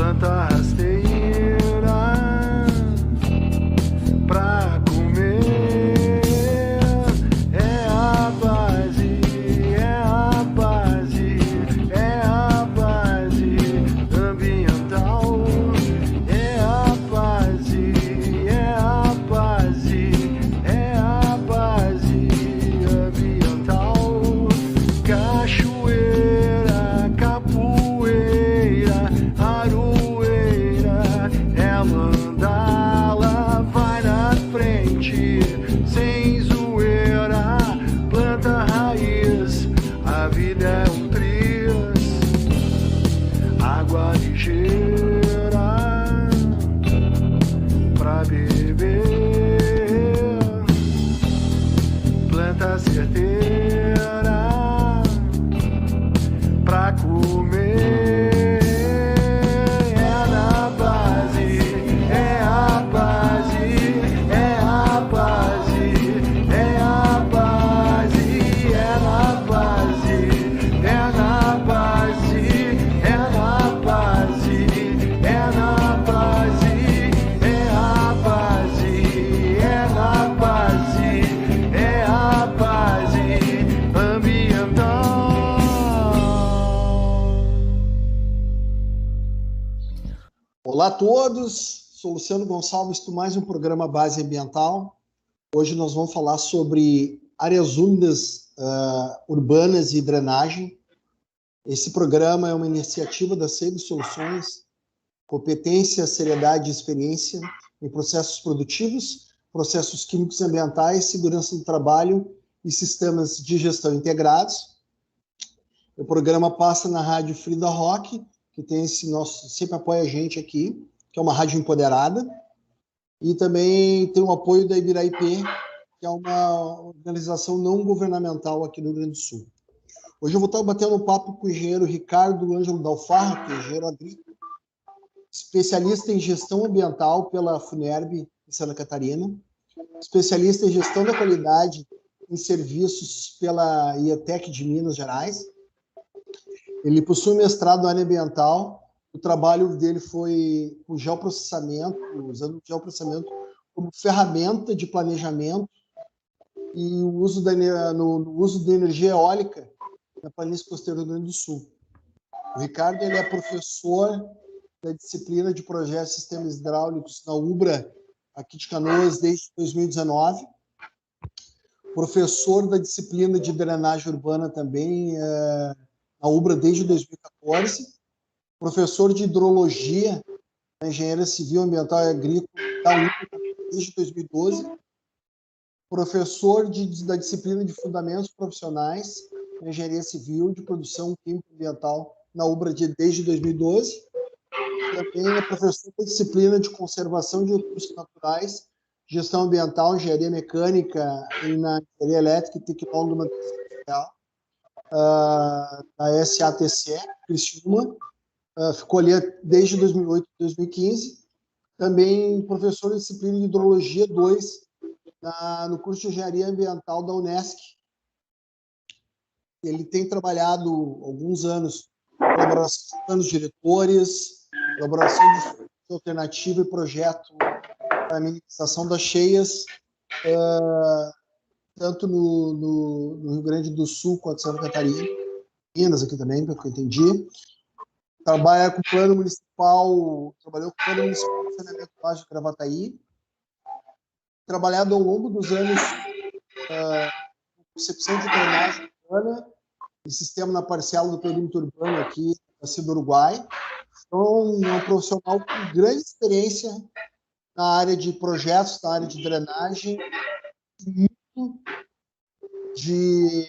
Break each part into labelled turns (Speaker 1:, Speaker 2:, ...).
Speaker 1: planta rasteira pra comer. É a base, é a base, é a base ambiental. É a base, é a base, é a base ambiental. Cachoeira, capoeira, aroeira, é mandala, vai na frente, sem zoeira, planta raiz, a vida é um triz, água ligeira pra beber, planta certeira pra comer. É na base, é a base, é a base, é a base, é na base, é na base, é na base, é na base, é a base, é na base, é a base ambiental.
Speaker 2: Olá a todos, sou Luciano Gonçalves com mais um programa Base Ambiental. Hoje nós vamos falar sobre áreas úmidas urbanas e drenagem. Esse programa é uma iniciativa da Seibo Soluções, competência, seriedade e experiência em processos produtivos, processos químicos e ambientais, segurança do trabalho e sistemas de gestão integrados. O programa passa na rádio Frida Rock, que tem esse nosso, sempre apoia a gente aqui, que é uma rádio empoderada, e também tem o apoio da Ibiraipê, que é uma organização não governamental aqui no Rio Grande do Sul. Hoje eu vou estar batendo um papo com o engenheiro Ricardo Ângelo Dalfarra, que é engenheiro agrícola, especialista em gestão ambiental pela FUNERB em Santa Catarina, especialista em gestão da qualidade em serviços pela IETEC de Minas Gerais. Ele possui mestrado na área ambiental. O trabalho dele foi com geoprocessamento, usando o geoprocessamento como ferramenta de planejamento e o uso no uso de energia eólica na planície costeira do Rio Grande do Sul. O Ricardo ele é professor da disciplina de projetos e sistemas hidráulicos na UBRA, aqui de Canoas, desde 2019. Professor da disciplina de drenagem urbana também, na UBRA desde 2014, professor de hidrologia na Engenharia Civil, Ambiental e Agrícola da UBRA desde 2012, professor da disciplina de Fundamentos Profissionais na Engenharia Civil de Produção Química e Ambiental na UBRA desde 2012, também é professor da disciplina de Conservação de Recursos Naturais, Gestão Ambiental, Engenharia Mecânica e na Engenharia Elétrica e Tecnólogo de Manutenção Industrial, da SATC, Criciúma, ficou ali desde 2008 a 2015, também professor de disciplina de Hidrologia 2 no curso de Engenharia Ambiental da Unesc. Ele tem trabalhado alguns anos em elaboração de planos diretores, elaboração de alternativa e projeto para a minimização das cheias, tanto no Rio Grande do Sul quanto Santa Catarina, Minas aqui também, pelo que eu entendi. Trabalha com plano municipal, trabalhou com plano municipal de saneamento básico de Gravataí, trabalhado ao longo dos anos concepção de drenagem urbana e sistema na parcela do perímetro urbano aqui da Cidade do Uruguai. Então, é um profissional com grande experiência na área de projetos, na área de drenagem, muito de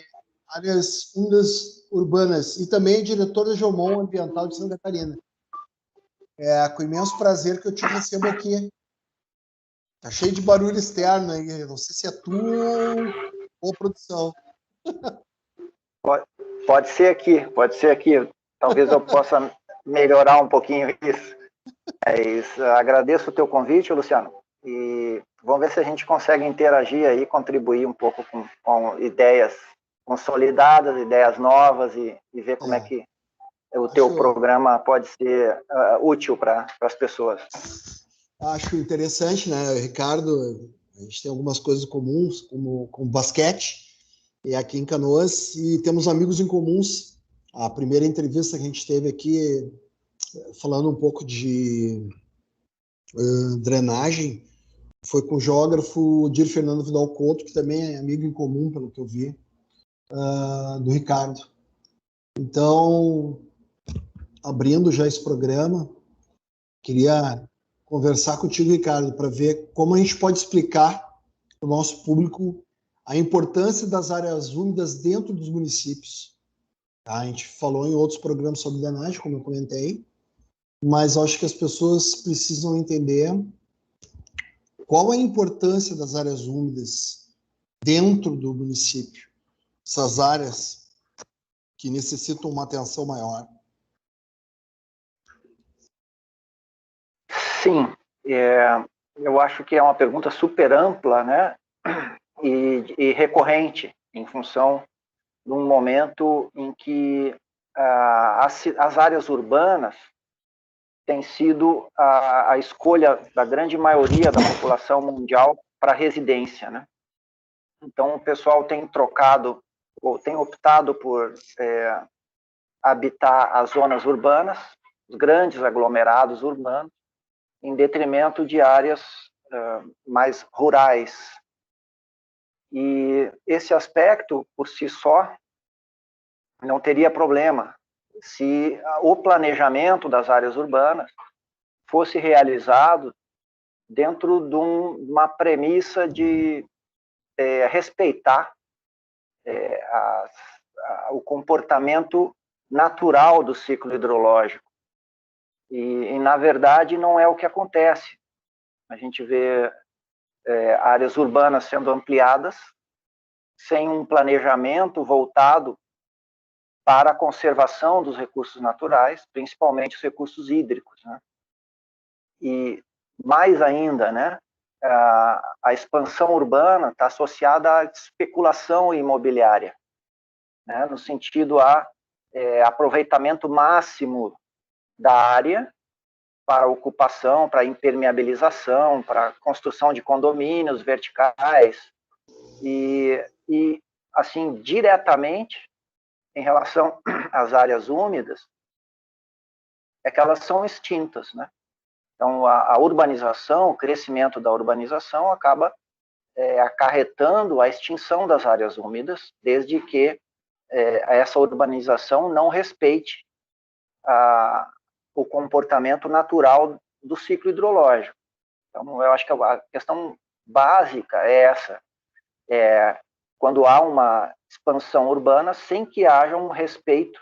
Speaker 2: áreas úmidas urbanas, e também diretor da Geomon Ambiental de Santa Catarina. É com imenso prazer que eu te recebo aqui. Tá cheio de barulho externo aí, não sei se é tu ou produção.
Speaker 3: Pode ser aqui, pode ser aqui. Talvez eu possa melhorar um pouquinho isso. É isso. Agradeço o teu convite, Luciano, e vamos ver se a gente consegue interagir aí, contribuir um pouco com ideias consolidadas, ideias novas e ver como é que o teu programa pode ser útil para as pessoas.
Speaker 2: Acho interessante, né, Ricardo? A gente tem algumas coisas comuns, como basquete, e aqui em Canoas, e temos amigos em comuns. A primeira entrevista que a gente teve aqui, falando um pouco de drenagem, foi com o geógrafo Dir Fernando Vidal Couto, que também é amigo em comum, pelo que eu vi, do Ricardo. Então, abrindo já esse programa, queria conversar contigo, Ricardo, para ver como a gente pode explicar para o nosso público a importância das áreas úmidas dentro dos municípios. A gente falou em outros programas sobre drenagem, como eu comentei, mas acho que as pessoas precisam entender qual é a importância das áreas úmidas dentro do município, essas áreas que necessitam uma atenção maior.
Speaker 3: Sim, eu acho que é uma pergunta super ampla, né, e recorrente, em função de um momento em que as áreas urbanas têm sido a escolha da grande maioria da população mundial para residência, né? Então, o pessoal tem trocado, ou tem optado por habitar as zonas urbanas, os grandes aglomerados urbanos, em detrimento de áreas mais rurais. E esse aspecto, por si só, não teria problema se o planejamento das áreas urbanas fosse realizado dentro de uma premissa de respeitar o comportamento natural do ciclo hidrológico. E, na verdade, não é o que acontece. A gente vê áreas urbanas sendo ampliadas sem um planejamento voltado para a conservação dos recursos naturais, principalmente os recursos hídricos, né? E, mais ainda, né, a expansão urbana está associada à especulação imobiliária, né, no sentido a aproveitamento máximo da área para ocupação, para impermeabilização, para construção de condomínios verticais e assim, diretamente, em relação às áreas úmidas, é que elas são extintas, né? Então, a urbanização, o crescimento da urbanização acaba acarretando a extinção das áreas úmidas, desde que essa urbanização não respeite o comportamento natural do ciclo hidrológico. Então, eu acho que a questão básica é essa, quando há uma expansão urbana sem que haja um respeito,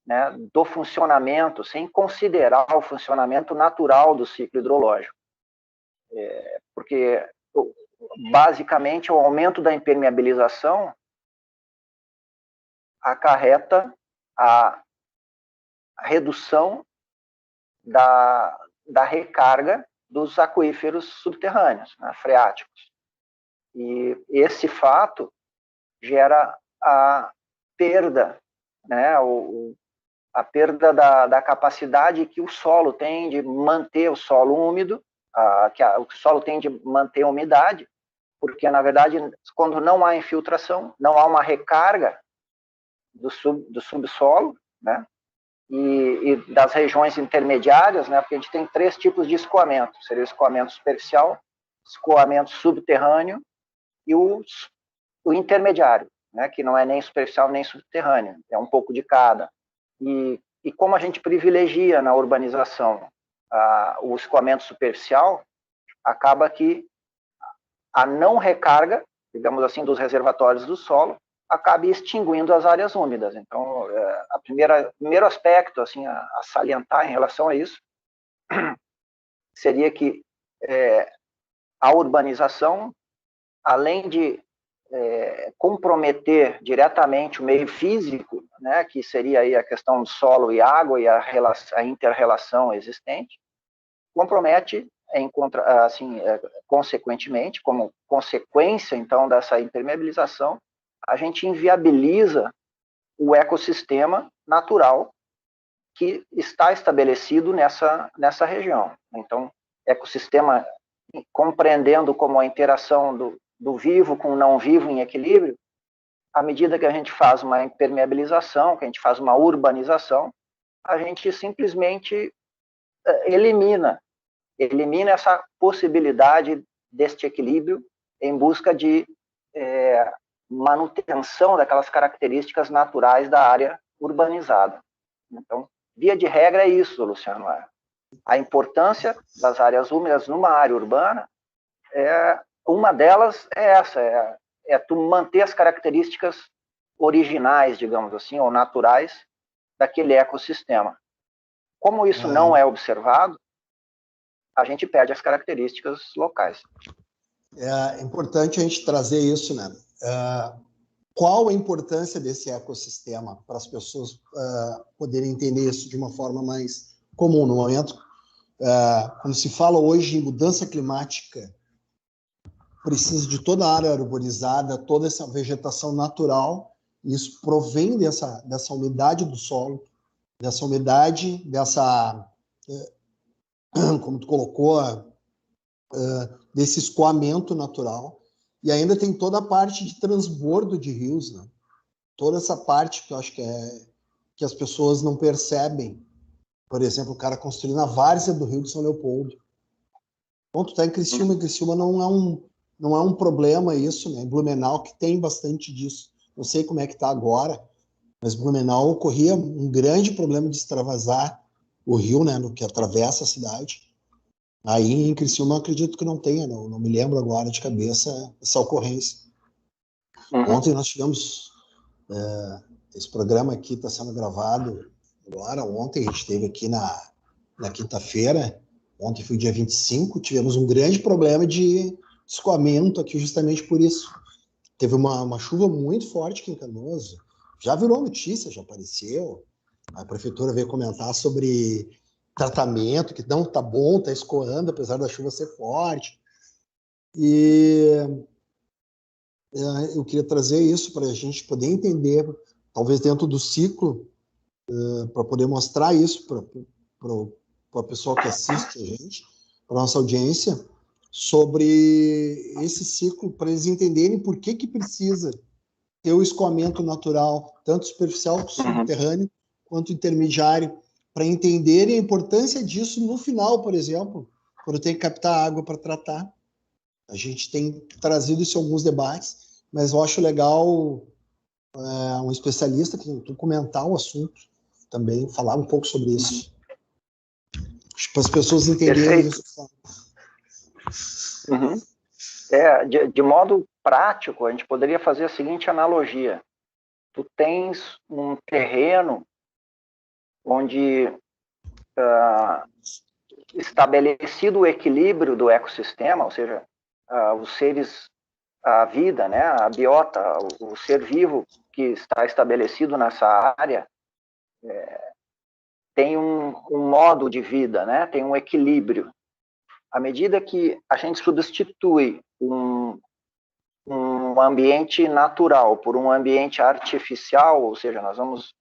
Speaker 3: né, do funcionamento, sem considerar o funcionamento natural do ciclo hidrológico. Porque, basicamente, o aumento da impermeabilização acarreta a redução da recarga dos aquíferos subterrâneos, né, freáticos. E esse fato gera a perda, né, a perda da capacidade que o solo tem de manter o solo úmido, o solo tem de manter a umidade, porque, na verdade, quando não há infiltração, não há uma recarga do subsolo, né, e das regiões intermediárias, né, porque a gente tem 3 tipos de escoamento, seria o escoamento superficial, escoamento subterrâneo e o intermediário, né, que não é nem superficial nem subterrâneo, é um pouco de cada. E como a gente privilegia na urbanização o escoamento superficial, acaba que a não recarga, digamos assim, dos reservatórios do solo, acabe extinguindo as áreas úmidas. Então, primeiro aspecto assim, a salientar em relação a isso seria que a urbanização, além de comprometer diretamente o meio físico, né, que seria aí a questão do solo e água e a inter-relação existente, compromete, consequentemente, como consequência, então, dessa impermeabilização, a gente inviabiliza o ecossistema natural que está estabelecido nessa região. Então, ecossistema, compreendendo como a interação do vivo com o não vivo em equilíbrio, à medida que a gente faz uma impermeabilização, que a gente faz uma urbanização, a gente simplesmente elimina essa possibilidade deste equilíbrio em busca de manutenção daquelas características naturais da área urbanizada. Então, via de regra é isso, Luciano. A importância das áreas úmidas numa área urbana, uma delas é essa, tu manter as características originais, digamos assim, ou naturais daquele ecossistema. Como isso não é observado, a gente perde as características locais.
Speaker 2: É importante a gente trazer isso, né? Qual a importância desse ecossistema para as pessoas poderem entender isso de uma forma mais comum no momento? Quando se fala hoje em mudança climática, precisa de toda a área urbanizada, toda essa vegetação natural, e isso provém dessa umidade do solo, dessa umidade, como tu colocou, desse escoamento natural, e ainda tem toda a parte de transbordo de rios, né? Toda essa parte que eu acho que as pessoas não percebem. Por exemplo, o cara construindo a várzea do Rio de São Leopoldo. Bom, tu tá em Criciúma não é um problema isso, né? Em Blumenau, que tem bastante disso. Não sei como é que tá agora, mas Blumenau ocorria um grande problema de extravasar o rio, né? No que atravessa a cidade. Aí em Criciúma eu acredito que não tenha, não me lembro agora de cabeça essa ocorrência. Ontem nós tivemos, esse programa aqui está sendo gravado agora, ontem a gente esteve aqui na quinta-feira, ontem foi dia 25, tivemos um grande problema de escoamento aqui justamente por isso. Teve uma chuva muito forte aqui em Canoas, já virou notícia, já apareceu, a prefeitura veio comentar sobre tratamento, que não tá bom, tá escoando, apesar da chuva ser forte. E eu queria trazer isso para a gente poder entender, talvez dentro do ciclo, para poder mostrar isso para a pessoa que assiste a gente, para a nossa audiência, sobre esse ciclo, para eles entenderem por que precisa ter o escoamento natural, tanto superficial, subterrâneo, quanto intermediário, para entenderem a importância disso no final, por exemplo, quando tem que captar água para tratar. A gente tem trazido isso em alguns debates, mas eu acho legal um especialista que comentar o assunto também, falar um pouco sobre isso. Acho para as pessoas entenderem isso.
Speaker 3: De modo prático, a gente poderia fazer a seguinte analogia. Tu tens um terreno onde estabelecido o equilíbrio do ecossistema, ou seja, os seres, a vida, né, a biota, o ser vivo que está estabelecido nessa área, tem um modo de vida, né, tem um equilíbrio. À medida que a gente substitui um ambiente natural por um ambiente artificial, ou seja, nós vamos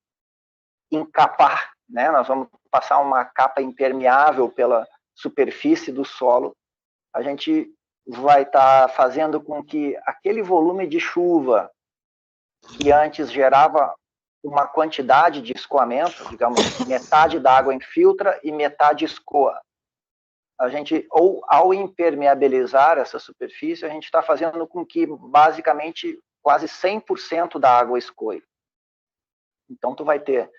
Speaker 3: encapar, né? Nós vamos passar uma capa impermeável pela superfície do solo, a gente vai estar fazendo com que aquele volume de chuva que antes gerava uma quantidade de escoamento, digamos, metade da água infiltra e metade escoa. A gente, ou ao impermeabilizar essa superfície, a gente está fazendo com que, basicamente, quase 100% da água escoe. Então, tu vai ter,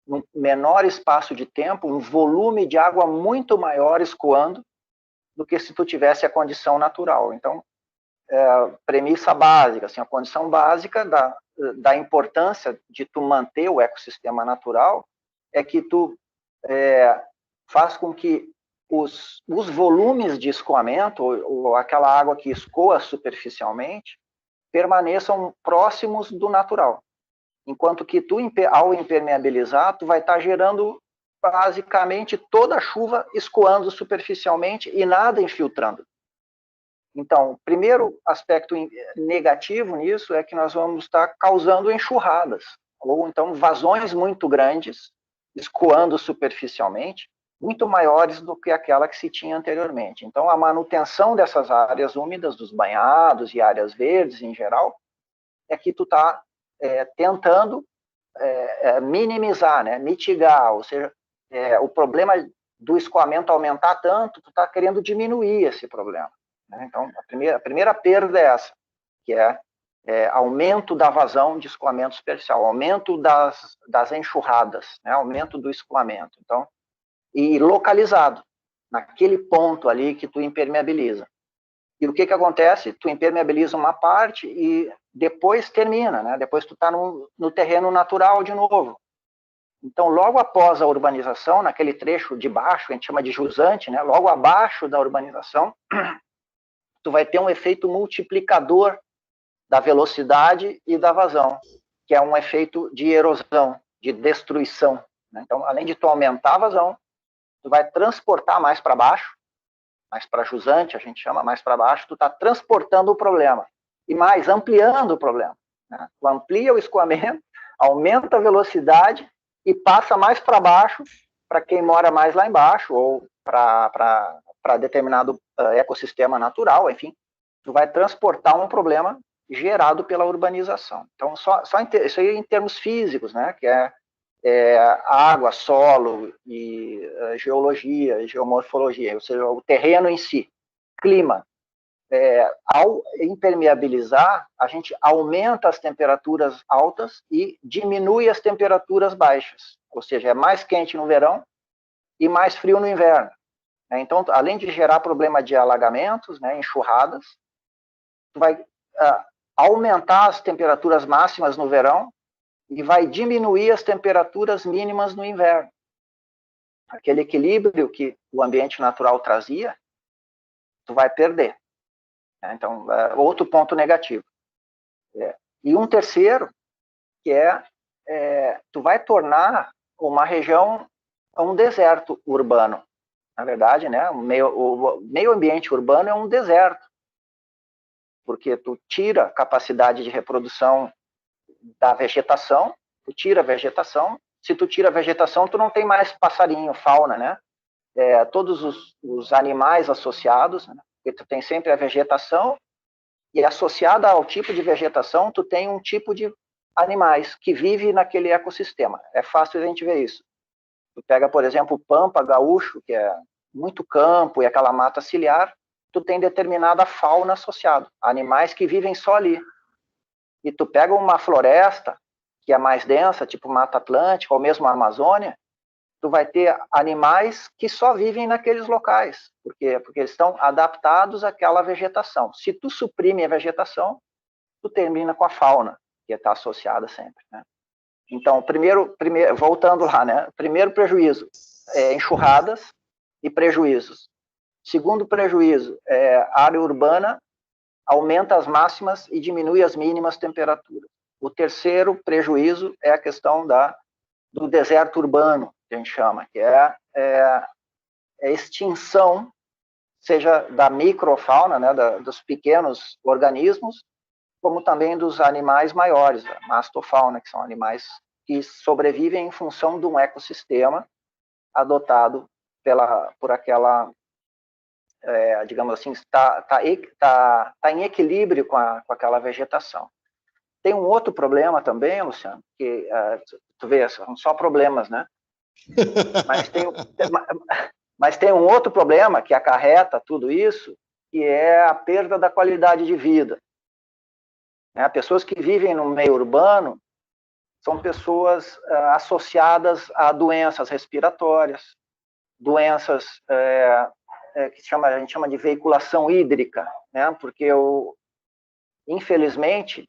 Speaker 3: num menor espaço de tempo, um volume de água muito maior escoando do que se tu tivesse a condição natural. Então, premissa básica, assim, a condição básica da importância de tu manter o ecossistema natural é que tu faz com que os volumes de escoamento, ou aquela água que escoa superficialmente, permaneçam próximos do natural. Enquanto que tu, ao impermeabilizar, tu vai estar gerando basicamente toda a chuva escoando superficialmente e nada infiltrando. Então, o primeiro aspecto negativo nisso é que nós vamos estar causando enxurradas, ou então vazões muito grandes escoando superficialmente, muito maiores do que aquela que se tinha anteriormente. Então, a manutenção dessas áreas úmidas, dos banhados e áreas verdes em geral, é que tu está tentando minimizar, né, mitigar, ou seja, o problema do escoamento aumentar tanto, tu está querendo diminuir esse problema. Né? Então, a primeira perda é essa, que é aumento da vazão de escoamento superficial, aumento das enxurradas, né, aumento do escoamento. Então, e localizado, naquele ponto ali que tu impermeabiliza. E o que acontece? Tu impermeabiliza uma parte e depois termina, né? Depois tu está no terreno natural de novo. Então, logo após a urbanização, naquele trecho de baixo, a gente chama de jusante, né? Logo abaixo da urbanização, tu vai ter um efeito multiplicador da velocidade e da vazão, que é um efeito de erosão, de destruição. Né? Então, além de tu aumentar a vazão, tu vai transportar mais para baixo, mais para jusante, a gente chama mais para baixo, tu está transportando o problema, e mais, ampliando o problema. Né? Tu amplia o escoamento, aumenta a velocidade e passa mais para baixo para quem mora mais lá embaixo, ou para determinado ecossistema natural, enfim, tu vai transportar um problema gerado pela urbanização. Então, isso aí em termos físicos, né, que é água, solo e geologia, geomorfologia, ou seja, o terreno em si, clima. Ao impermeabilizar, a gente aumenta as temperaturas altas e diminui as temperaturas baixas, ou seja, é mais quente no verão e mais frio no inverno. Então, além de gerar problema de alagamentos, né, enxurradas, tu vai aumentar as temperaturas máximas no verão e vai diminuir as temperaturas mínimas no inverno. Aquele equilíbrio que o ambiente natural trazia, tu vai perder. Então, outro ponto negativo. E um terceiro, que tu vai tornar uma região um deserto urbano. Na verdade, né, o meio ambiente urbano é um deserto, porque tu tira a capacidade de reprodução da vegetação, tu tira a vegetação. Se tu tira a vegetação, tu não tem mais passarinho, fauna, né? Todos os animais associados, né? Porque tu tem sempre a vegetação, e associada ao tipo de vegetação, tu tem um tipo de animais que vive naquele ecossistema. É fácil a gente ver isso. Tu pega, por exemplo, o pampa gaúcho, que é muito campo, e aquela mata ciliar, tu tem determinada fauna associada, animais que vivem só ali. E tu pega uma floresta que é mais densa, tipo Mata Atlântica, ou mesmo a Amazônia, tu vai ter animais que só vivem naqueles locais. Por quê? Porque eles estão adaptados àquela vegetação. Se tu suprime a vegetação, tu termina com a fauna, que está associada sempre. Né? Então, voltando lá, né? Primeiro prejuízo, enxurradas e prejuízos. Segundo prejuízo, área urbana aumenta as máximas e diminui as mínimas temperaturas. O terceiro prejuízo é a questão do deserto urbano, que a gente chama, que é a extinção, seja da microfauna, né, dos pequenos organismos, como também dos animais maiores, a mastofauna, que são animais que sobrevivem em função de um ecossistema adotado por aquela, digamos assim, está em equilíbrio com aquela vegetação. Tem um outro problema também, Luciano, que tu vê, são só problemas, né? Mas tem um outro problema que acarreta tudo isso, que é a perda da qualidade de vida. Pessoas que vivem no meio urbano são pessoas associadas a doenças respiratórias, doenças que a gente chama de veiculação hídrica, né? Porque infelizmente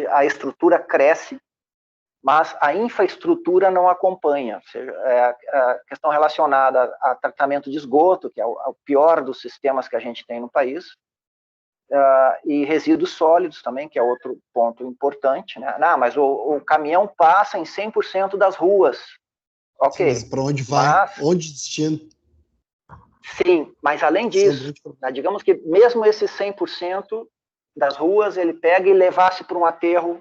Speaker 3: a estrutura cresce, mas a infraestrutura não acompanha. Ou seja, a questão relacionada a tratamento de esgoto, que é o pior dos sistemas que a gente tem no país, e resíduos sólidos também, que é outro ponto importante. Né? Não, mas o caminhão passa em 100% das ruas. Ok.
Speaker 2: Mas para onde vai? Onde destino?
Speaker 3: Sim, mas além disso, né, digamos que mesmo esses 100%, das ruas, ele pega e levasse para um aterro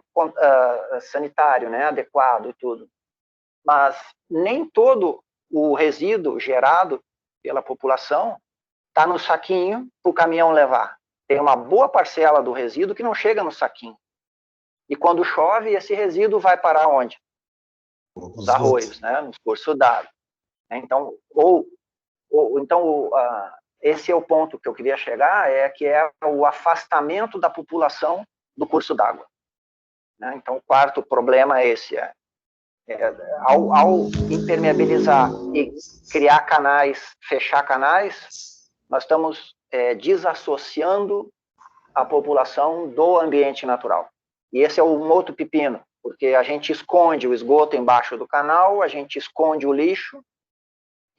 Speaker 3: sanitário, né, adequado e tudo. Mas nem todo o resíduo gerado pela população está no saquinho para o caminhão levar. Tem uma boa parcela do resíduo que não chega no saquinho. E quando chove, esse resíduo vai parar onde? Nos arroios, né, nos cursos d'água. Então, esse é o ponto que eu queria chegar, que é o afastamento da população do curso d'água. Né? Então, o quarto problema é esse. Ao impermeabilizar e criar canais, fechar canais, nós estamos desassociando a população do ambiente natural. E esse é um outro pepino, porque a gente esconde o esgoto embaixo do canal, a gente esconde o lixo,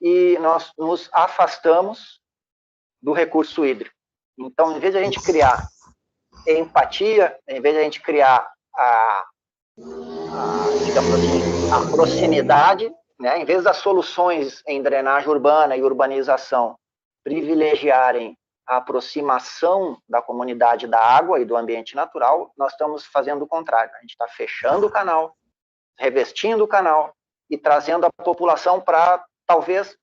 Speaker 3: e nós nos afastamos do recurso hídrico. Então, em vez de a gente criar empatia, em vez de a gente criar digamos assim, a proximidade, né, em vez das soluções em drenagem urbana e urbanização privilegiarem a aproximação da comunidade da água e do ambiente natural, nós estamos fazendo o contrário. A gente está fechando o canal, revestindo o canal e trazendo a população para, talvez,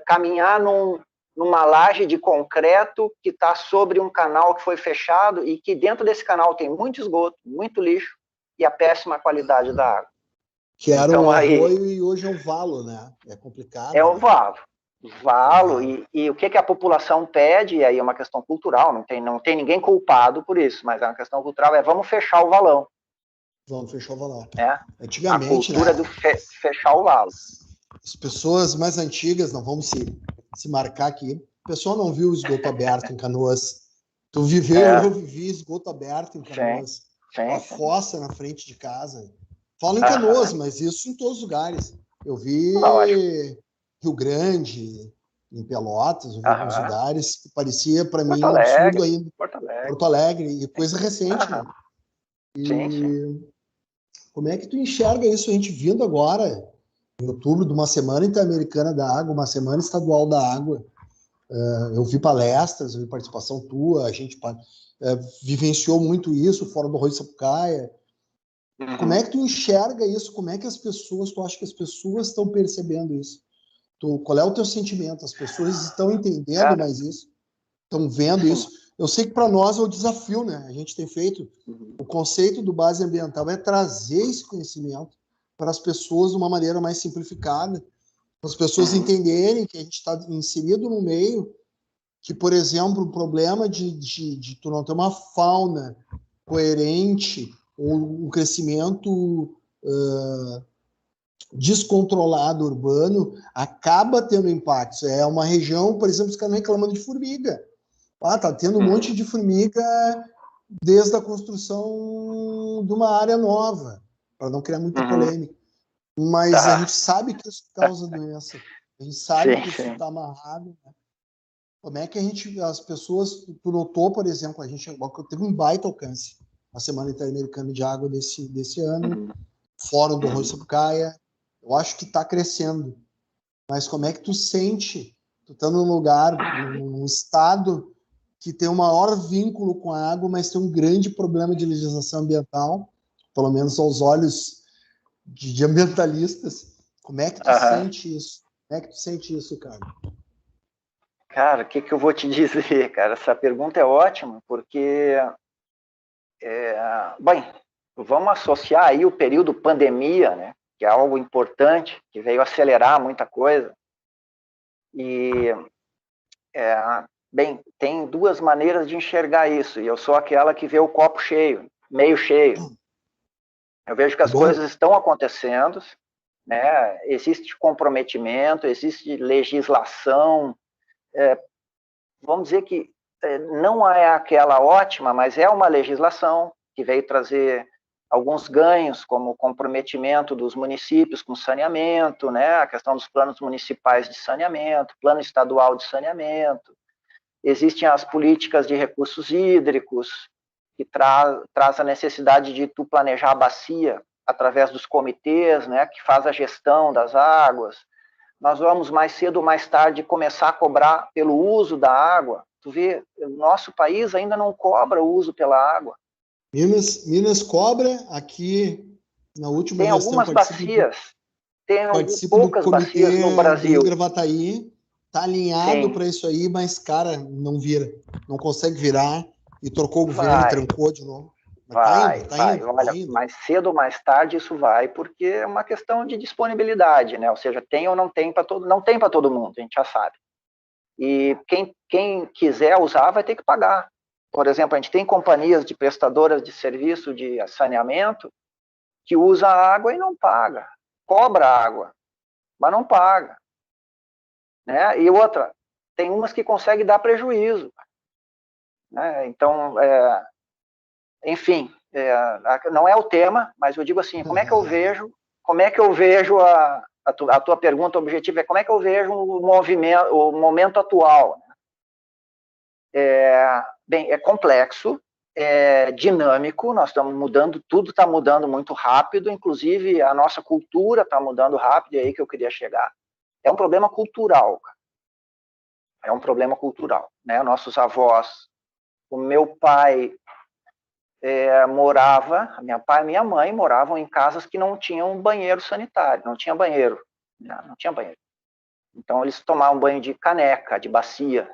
Speaker 3: caminhar numa laje de concreto que está sobre um canal que foi fechado e que dentro desse canal tem muito esgoto, muito lixo e a péssima qualidade da água.
Speaker 2: Que era então, um arroio e hoje é um valo, né? É complicado.
Speaker 3: É um valo. E o que a população pede, e aí é uma questão cultural, não tem ninguém culpado por isso, mas é uma questão cultural, vamos fechar o valão.
Speaker 2: Vamos fechar o valão.
Speaker 3: Antigamente, a cultura, né, do fechar o valo.
Speaker 2: As pessoas mais antigas, não vamos se marcar aqui, o pessoal não viu o esgoto aberto em Canoas. Tu viveu, eu vivi esgoto aberto em Canoas. Uma fossa na frente de casa. Falo em Canoas, mas isso em todos os lugares. Eu vi Rio Grande, em Pelotas, eu vi alguns lugares que parecia para mim um absurdo ainda. Porto Alegre, e coisa recente. Né? E como é que tu enxerga isso? A gente vindo agora, em outubro, de uma semana interamericana da água, uma semana estadual da água. Eu vi palestras, eu vi participação tua, a gente vivenciou muito isso fora do Arroio de Sapucaia. Como é que tu enxerga isso? Como é que tu acha que as pessoas estão percebendo isso? Qual é o teu sentimento? As pessoas estão entendendo mais isso? Estão vendo isso? Eu sei que para nós é o desafio, né? A gente tem feito, o conceito do base ambiental é trazer esse conhecimento para as pessoas de uma maneira mais simplificada, para as pessoas entenderem que a gente está inserido no meio, que, por exemplo, o problema de tu não ter uma fauna coerente ou um crescimento descontrolado urbano acaba tendo impactos. É uma região, por exemplo, os caras reclamando de formiga. Tá tendo um monte de formiga desde a construção de uma área nova, para não criar muita polêmica. Mas a gente sabe que isso causa doença. A gente sabe que isso está amarrado. Né? Como é que as pessoas... Tu notou, por exemplo, a gente teve um baita alcance na Semana Interamericana de Água desse ano, Fórum do Arroio de Sapucaia. Eu acho que está crescendo. Mas como é que tu sente? Tu está num lugar, num estado que tem o maior vínculo com a água, mas tem um grande problema de legislação ambiental, pelo menos aos olhos de ambientalistas. Como é que tu sente isso? Como é que tu sente isso, cara?
Speaker 3: Cara, o que eu vou te dizer, cara? Essa pergunta é ótima, porque... bem, vamos associar aí o período pandemia, né? Que é algo importante, que veio acelerar muita coisa. E, bem, tem duas maneiras de enxergar isso, e eu sou aquela que vê o copo cheio, meio cheio. Eu vejo que as coisas estão acontecendo, né? Existe comprometimento, existe legislação, vamos dizer que não é aquela ótima, mas é uma legislação que veio trazer alguns ganhos, como o comprometimento dos municípios com saneamento, né? A questão dos planos municipais de saneamento, plano estadual de saneamento. Existem as políticas de recursos hídricos, que traz a necessidade de tu planejar a bacia através dos comitês, né? Que faz a gestão das águas. Nós vamos mais cedo ou mais tarde começar a cobrar pelo uso da água. Tu vê, o nosso país ainda não cobra o uso pela água.
Speaker 2: Minas cobra, aqui na última
Speaker 3: Tem
Speaker 2: gestão
Speaker 3: algumas bacias, tem
Speaker 2: participo do
Speaker 3: poucas bacias no
Speaker 2: comitê do Rio
Speaker 3: Brasil.
Speaker 2: Gravataí, tá alinhado para isso aí, mas, cara, não vira, não consegue virar, e trocou o governo e trancou de novo. Mas
Speaker 3: Vai.
Speaker 2: Tá
Speaker 3: Olha,
Speaker 2: indo.
Speaker 3: mais cedo ou mais tarde isso vai, porque é uma questão de disponibilidade, né? Ou seja, tem ou não tem para todo, não tem para todo mundo, a gente já sabe. E quem quiser usar vai ter que pagar. Por exemplo, a gente tem companhias de prestadoras de serviço de saneamento que usa água e não paga, cobra água, mas não paga, né? E outra, tem umas que conseguem dar prejuízo, né? Então, enfim, não é o tema, mas eu digo assim, como é que eu vejo a tua pergunta objetiva é como é que eu vejo o momento atual? Bem, é complexo, é dinâmico, nós estamos mudando, tudo está mudando muito rápido, inclusive a nossa cultura está mudando rápido, é aí que eu queria chegar. É um problema cultural, é um problema cultural, né? Nossos avós, o meu pai morava, minha pai e minha mãe moravam em casas que não tinham banheiro sanitário, não tinha banheiro, não tinha banheiro. Então eles tomavam banho de caneca, de bacia,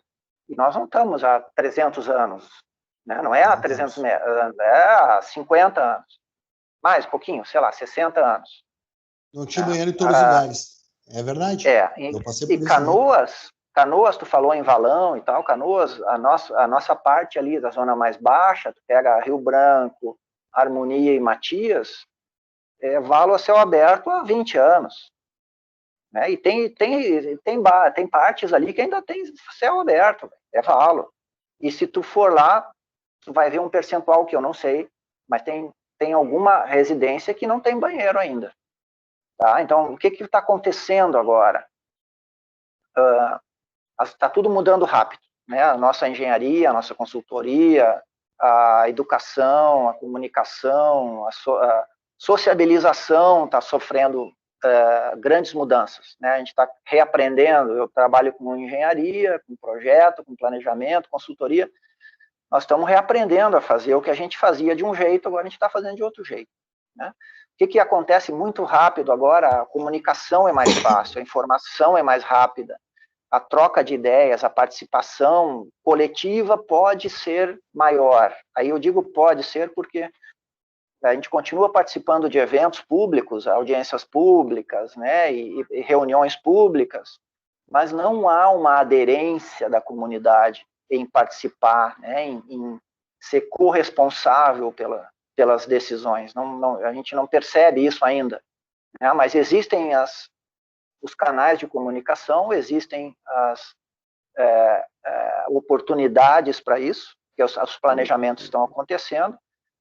Speaker 3: e nós não estamos há 300 anos, né? Não é há 300 anos, é há 50 anos, mais pouquinho, sei lá, 60 anos.
Speaker 2: Não tinha banheiro em todos os lugares, é verdade. Eu passei por
Speaker 3: E
Speaker 2: isso
Speaker 3: Canoas, tu falou em Valão e tal, Canoas, a nossa parte ali da zona mais baixa, tu pega Rio Branco, Harmonia e Matias, valo a céu aberto há 20 anos. Né? E tem partes ali que ainda tem céu aberto, é valo. E se tu for lá, tu vai ver um percentual que eu não sei, mas tem alguma residência que não tem banheiro ainda. Tá? Então, o que está acontecendo agora? Está tudo mudando rápido, né? A nossa engenharia, a nossa consultoria, a educação, a comunicação, a sociabilização está sofrendo grandes mudanças, né? A gente está reaprendendo. Eu trabalho com engenharia, com projeto, com planejamento, consultoria. Nós estamos reaprendendo a fazer o que a gente fazia de um jeito, agora a gente está fazendo de outro jeito, né? O que acontece muito rápido agora? A comunicação é mais fácil, a informação é mais rápida, a troca de ideias, a participação coletiva pode ser maior. Aí eu digo pode ser porque a gente continua participando de eventos públicos, audiências públicas, né, e reuniões públicas, mas não há uma aderência da comunidade em participar, né, em ser corresponsável pelas decisões. A gente não percebe isso ainda, né, mas existem os canais de comunicação, existem as oportunidades para isso, que os planejamentos estão acontecendo,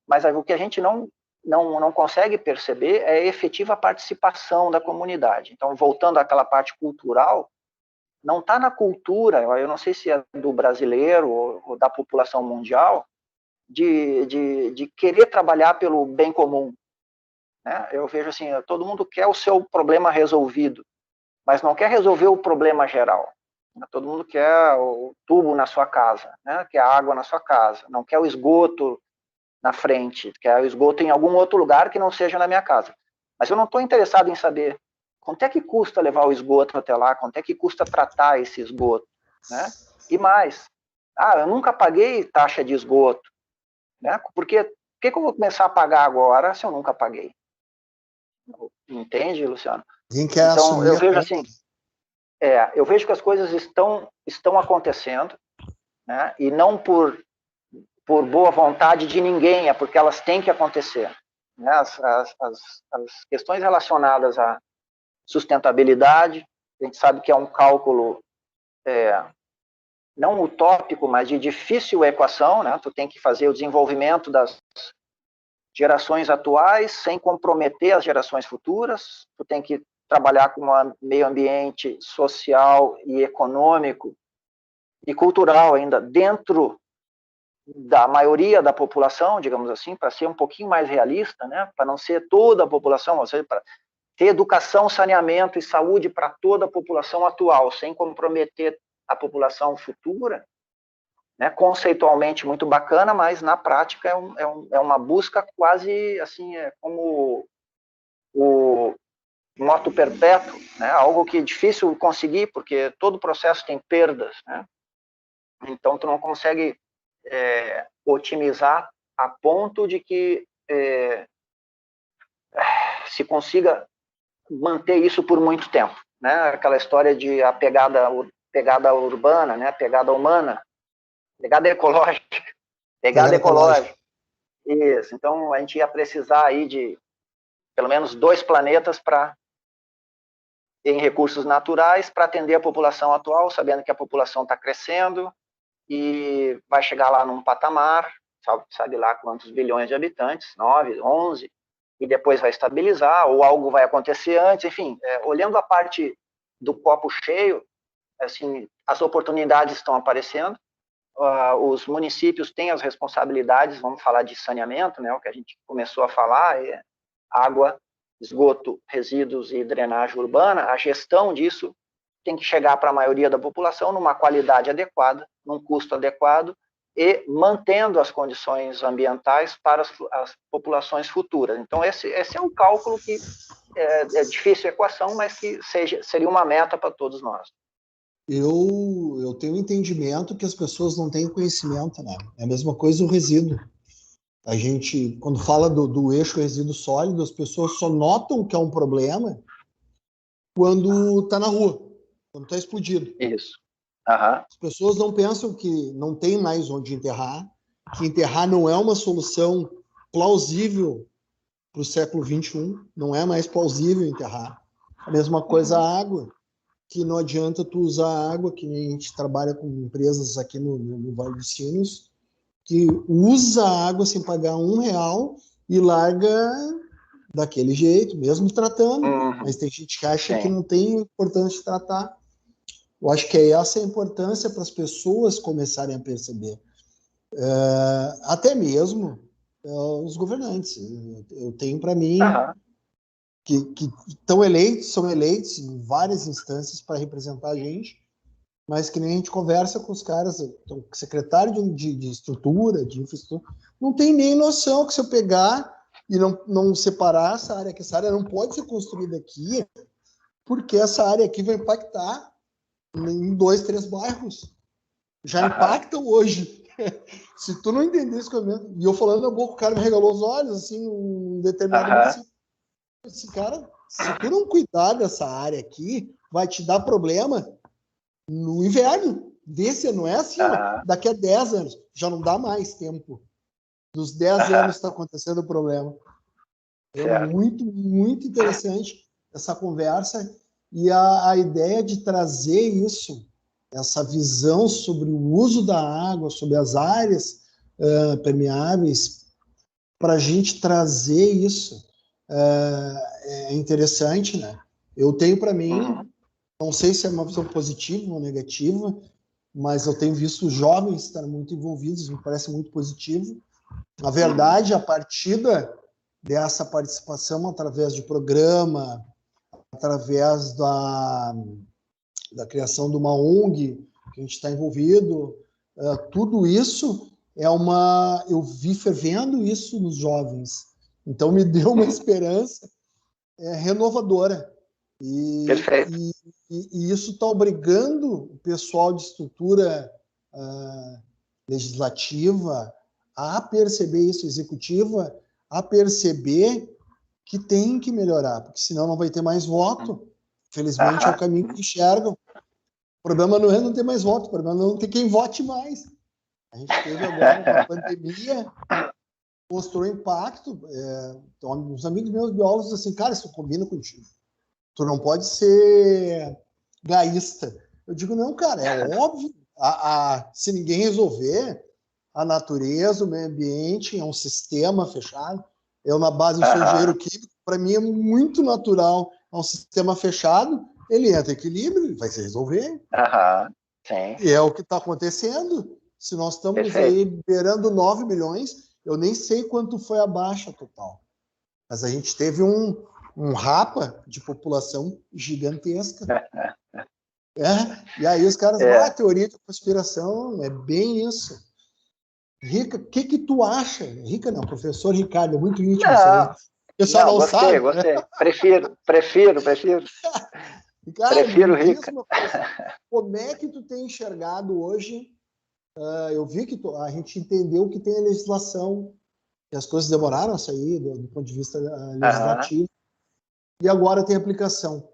Speaker 3: mas o que a gente não consegue perceber é a efetiva participação da comunidade. Então, voltando àquela parte cultural, não está na cultura, eu não sei se é do brasileiro ou da população mundial, de querer trabalhar pelo bem comum, né? Eu vejo assim, todo mundo quer o seu problema resolvido, mas não quer resolver o problema geral. Todo mundo quer o tubo na sua casa, né? Quer a água na sua casa, não quer o esgoto na frente, quer o esgoto em algum outro lugar que não seja na minha casa. Mas eu não estou interessado em saber quanto é que custa levar o esgoto até lá, quanto é que custa tratar esse esgoto, né? E mais, eu nunca paguei taxa de esgoto, né? Porque por que eu vou começar a pagar agora se eu nunca paguei? Entende, Luciano? Então, eu vejo assim, eu vejo que as coisas estão acontecendo, né? E não por boa vontade de ninguém, é porque elas têm que acontecer, né? As questões relacionadas à sustentabilidade, a gente sabe que é um cálculo não utópico, mas de difícil equação, né? Tu tem que fazer o desenvolvimento das gerações atuais sem comprometer as gerações futuras, tu tem que trabalhar com o meio ambiente social e econômico e cultural ainda dentro da maioria da população, digamos assim, para ser um pouquinho mais realista, né? Para não ser toda a população, ou seja, para ter educação, saneamento e saúde para toda a população atual, sem comprometer a população futura, né, conceitualmente muito bacana, mas na prática é uma busca quase assim, como o moto perpétuo, né, algo que é difícil conseguir, porque todo processo tem perdas, né? Então tu não consegue otimizar a ponto de que se consiga manter isso por muito tempo, né? Aquela história de a pegada urbana, né? Pegada humana, pegada ecológica, pegada ecológica. Isso. Então a gente ia precisar aí de pelo menos 2 planetas em recursos naturais para atender a população atual, sabendo que a população está crescendo e vai chegar lá num patamar, sabe lá quantos bilhões de habitantes, 9, 11, e depois vai estabilizar, ou algo vai acontecer antes, enfim, olhando a parte do copo cheio, assim, as oportunidades estão aparecendo, os municípios têm as responsabilidades, vamos falar de saneamento, né, o que a gente começou a falar, água, esgoto, resíduos e drenagem urbana, a gestão disso tem que chegar para a maioria da população numa qualidade adequada, num custo adequado e mantendo as condições ambientais para as populações futuras. Então, esse é um cálculo que é difícil a equação, mas que seria uma meta para todos nós.
Speaker 2: Eu tenho entendimento que as pessoas não têm conhecimento, né? É a mesma coisa o resíduo. A gente, quando fala do eixo resíduo sólido, as pessoas só notam que é um problema quando está na rua, quando está explodido.
Speaker 3: Isso. Uhum.
Speaker 2: As pessoas não pensam que não tem mais onde enterrar, que enterrar não é uma solução plausível para o século XXI, não é mais plausível enterrar. A mesma coisa a água, que não adianta tu usar água, que a gente trabalha com empresas aqui no Vale dos Sinos, que usa a água sem pagar R$1 e larga daquele jeito, mesmo tratando. Mas tem gente que acha que não tem importância de tratar. Eu acho que é essa a importância para as pessoas começarem a perceber. Até mesmo os governantes. Eu tenho para mim que são eleitos em várias instâncias para representar a gente, mas que nem a gente conversa com os caras, então, secretário de estrutura, de infraestrutura, não tem nem noção que se eu pegar e não separar essa área, que essa área não pode ser construída aqui, porque essa área aqui vai impactar em 2, 3 bairros. Já impactam hoje. Se tu não entender isso, e eu falando na boca, o cara me regalou os olhos, assim, um determinado momento, assim, esse cara, se tu não cuidar dessa área aqui, vai te dar problema no inverno. Desse não é assim, daqui a 10 anos, já não dá mais tempo. Dos 10 anos está acontecendo o problema. É muito, muito interessante essa conversa e a ideia de trazer isso, essa visão sobre o uso da água, sobre as áreas permeáveis, para a gente trazer isso é interessante, né? Eu tenho para mim, não sei se é uma visão positiva ou negativa, mas eu tenho visto os jovens estarem muito envolvidos, me parece muito positivo. Na verdade, a partir dessa participação através de programa, através da criação de uma ONG que a gente está envolvido, tudo isso eu vi fervendo isso nos jovens. Então me deu uma esperança renovadora. E isso está obrigando o pessoal de estrutura legislativa a perceber isso, executiva, a perceber que tem que melhorar, porque senão não vai ter mais voto. Felizmente é o caminho que enxergam. O problema não é não ter mais voto, o problema não é não ter quem vote mais. A gente teve agora uma pandemia, mostrou impacto. Então, uns amigos meus biólogos assim, cara, isso combina contigo. Tu não pode ser gaísta. Eu digo, não, cara, é óbvio. Se ninguém resolver, a natureza, o meio ambiente é um sistema fechado. Eu, na base, sou engenheiro químico, para mim é muito natural. É um sistema fechado, ele entra em equilíbrio, ele vai se resolver.
Speaker 3: Sim.
Speaker 2: E é o que está acontecendo. Se nós estamos aí beirando 9 milhões, eu nem sei quanto foi a baixa total. Mas a gente teve um rapa de população gigantesca. E aí os caras, teoria de conspiração, é bem isso. Rica, o que tu acha? Rica não, professor Ricardo, é muito íntimo isso aí. O pessoal não sabe.
Speaker 3: Gostei. Prefiro.
Speaker 2: Cara,
Speaker 3: Prefiro
Speaker 2: me diz
Speaker 3: Rica.
Speaker 2: uma coisa, como é que tu tem enxergado hoje? Eu vi que a gente entendeu que tem a legislação, que as coisas demoraram a sair do ponto de vista legislativo, e agora tem aplicação.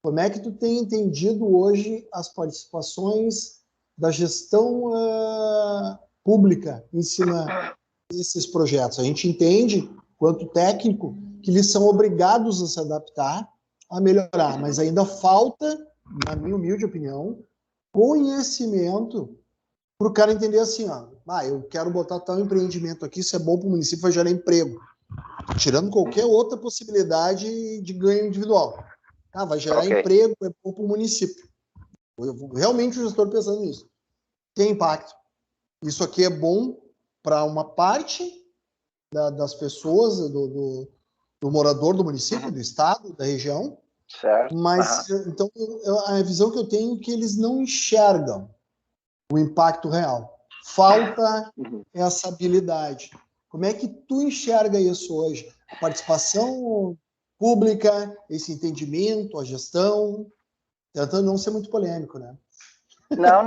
Speaker 2: Como é que tu tem entendido hoje as participações da gestão pública em cima desses projetos? A gente entende, quanto técnico, que eles são obrigados a se adaptar, a melhorar, mas ainda falta, na minha humilde opinião, conhecimento para o cara entender assim, eu quero botar tal empreendimento aqui, isso é bom para o município, vai gerar emprego. Tirando qualquer outra possibilidade de ganho individual. Vai gerar emprego, é bom para o município. Realmente o gestor pensando nisso. Tem impacto. Isso aqui é bom para uma parte das pessoas, do morador do município, do estado, da região.
Speaker 3: Certo.
Speaker 2: Mas, então, a visão que eu tenho é que eles não enxergam o impacto real. Falta essa habilidade. Como é que tu enxerga isso hoje? A participação pública, esse entendimento, a gestão, tentando não ser muito polêmico, né?
Speaker 3: Não.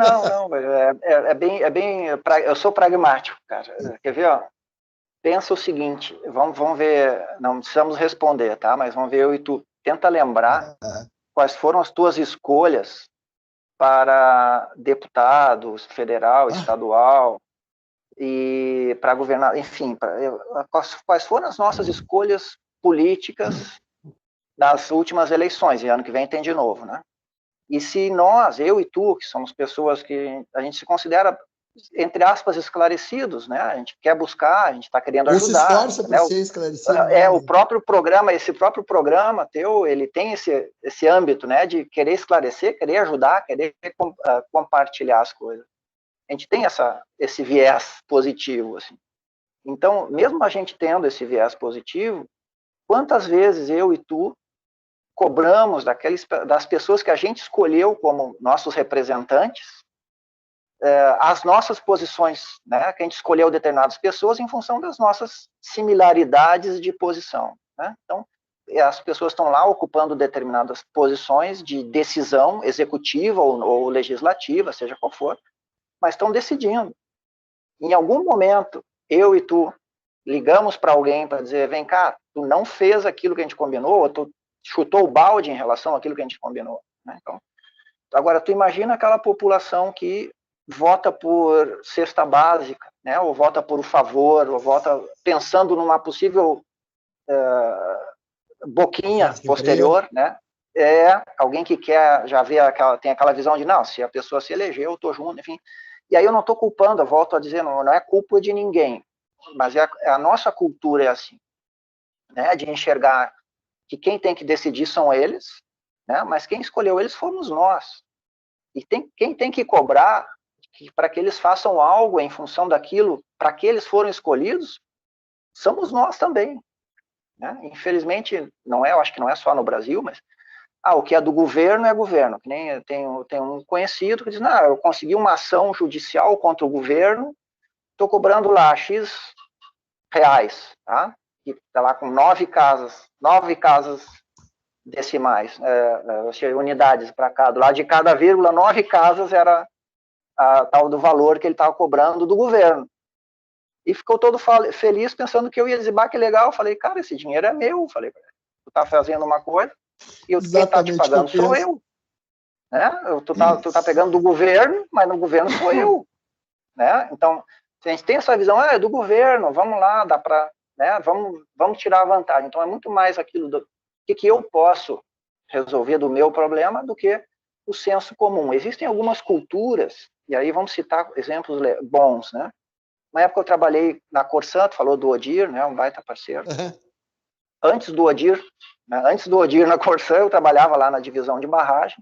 Speaker 3: Eu sou pragmático, cara. Quer ver, Pensa o seguinte, vamos ver, não precisamos responder, tá? Mas vamos ver eu e tu. Tenta lembrar quais foram as tuas escolhas para deputado federal, estadual, e para governar, enfim, quais foram as nossas escolhas políticas nas últimas eleições, e ano que vem tem de novo, né? E se nós, eu e tu, que somos pessoas que a gente se considera, entre aspas, esclarecidos, né? A gente quer buscar, a gente está querendo ajudar.
Speaker 2: Ou se esforça para ser esclarecido.
Speaker 3: O próprio programa, esse próprio programa teu, ele tem esse âmbito, né? De querer esclarecer, querer ajudar, querer compartilhar as coisas. A gente tem esse viés positivo, assim. Então, mesmo a gente tendo esse viés positivo, quantas vezes eu e tu cobramos das pessoas que a gente escolheu como nossos representantes as nossas posições, né? Que a gente escolheu determinadas pessoas em função das nossas similaridades de posição, né? Então, as pessoas estão lá ocupando determinadas posições de decisão executiva ou legislativa, seja qual for, mas estão decidindo. Em algum momento, eu e tu ligamos para alguém para dizer, vem cá, tu não fez aquilo que a gente combinou, ou tu chutou o balde em relação àquilo que a gente combinou, né? Então, agora, tu imagina aquela população que vota por cesta básica, né? Ou vota por favor, ou vota pensando numa possível boquinha posterior, né? Alguém que quer já ver tem aquela visão de, não, se a pessoa se elegeu, eu estou junto, enfim. E aí eu não estou culpando, eu volto a dizer, não é culpa de ninguém, mas a nossa cultura é assim, né? De enxergar que quem tem que decidir são eles, né? Mas quem escolheu eles fomos nós. E quem tem que cobrar para que eles façam algo em função daquilo para que eles foram escolhidos, somos nós também, né? Infelizmente, eu acho que não é só no Brasil, mas o que é do governo é governo. Que nem tem um conhecido que diz, não, eu consegui uma ação judicial contra o governo, estou cobrando lá X reais, tá? E está lá com 9 casas decimais, unidades para cada. Lá de cada vírgula, 9 casas era a tal do valor que ele estava cobrando do governo. E ficou todo feliz pensando que eu ia dizer, que legal. Eu falei, cara, esse dinheiro é meu. Eu falei, tu tá fazendo uma coisa e quem está te pagando sou eu. Né? Tu tá pegando do governo, mas no governo sou eu. Né? Então, se a gente tem essa visão, é do governo, vamos lá, dá para, né? Vamos tirar a vantagem. Então, é muito mais aquilo do que eu posso resolver do meu problema do que o senso comum. Existem algumas culturas, e aí vamos citar exemplos bons, né? Na época eu trabalhei na Corsan, falou do Odir, né? Um baita parceiro. Antes do Odir na Corsan, eu trabalhava lá na divisão de barragem,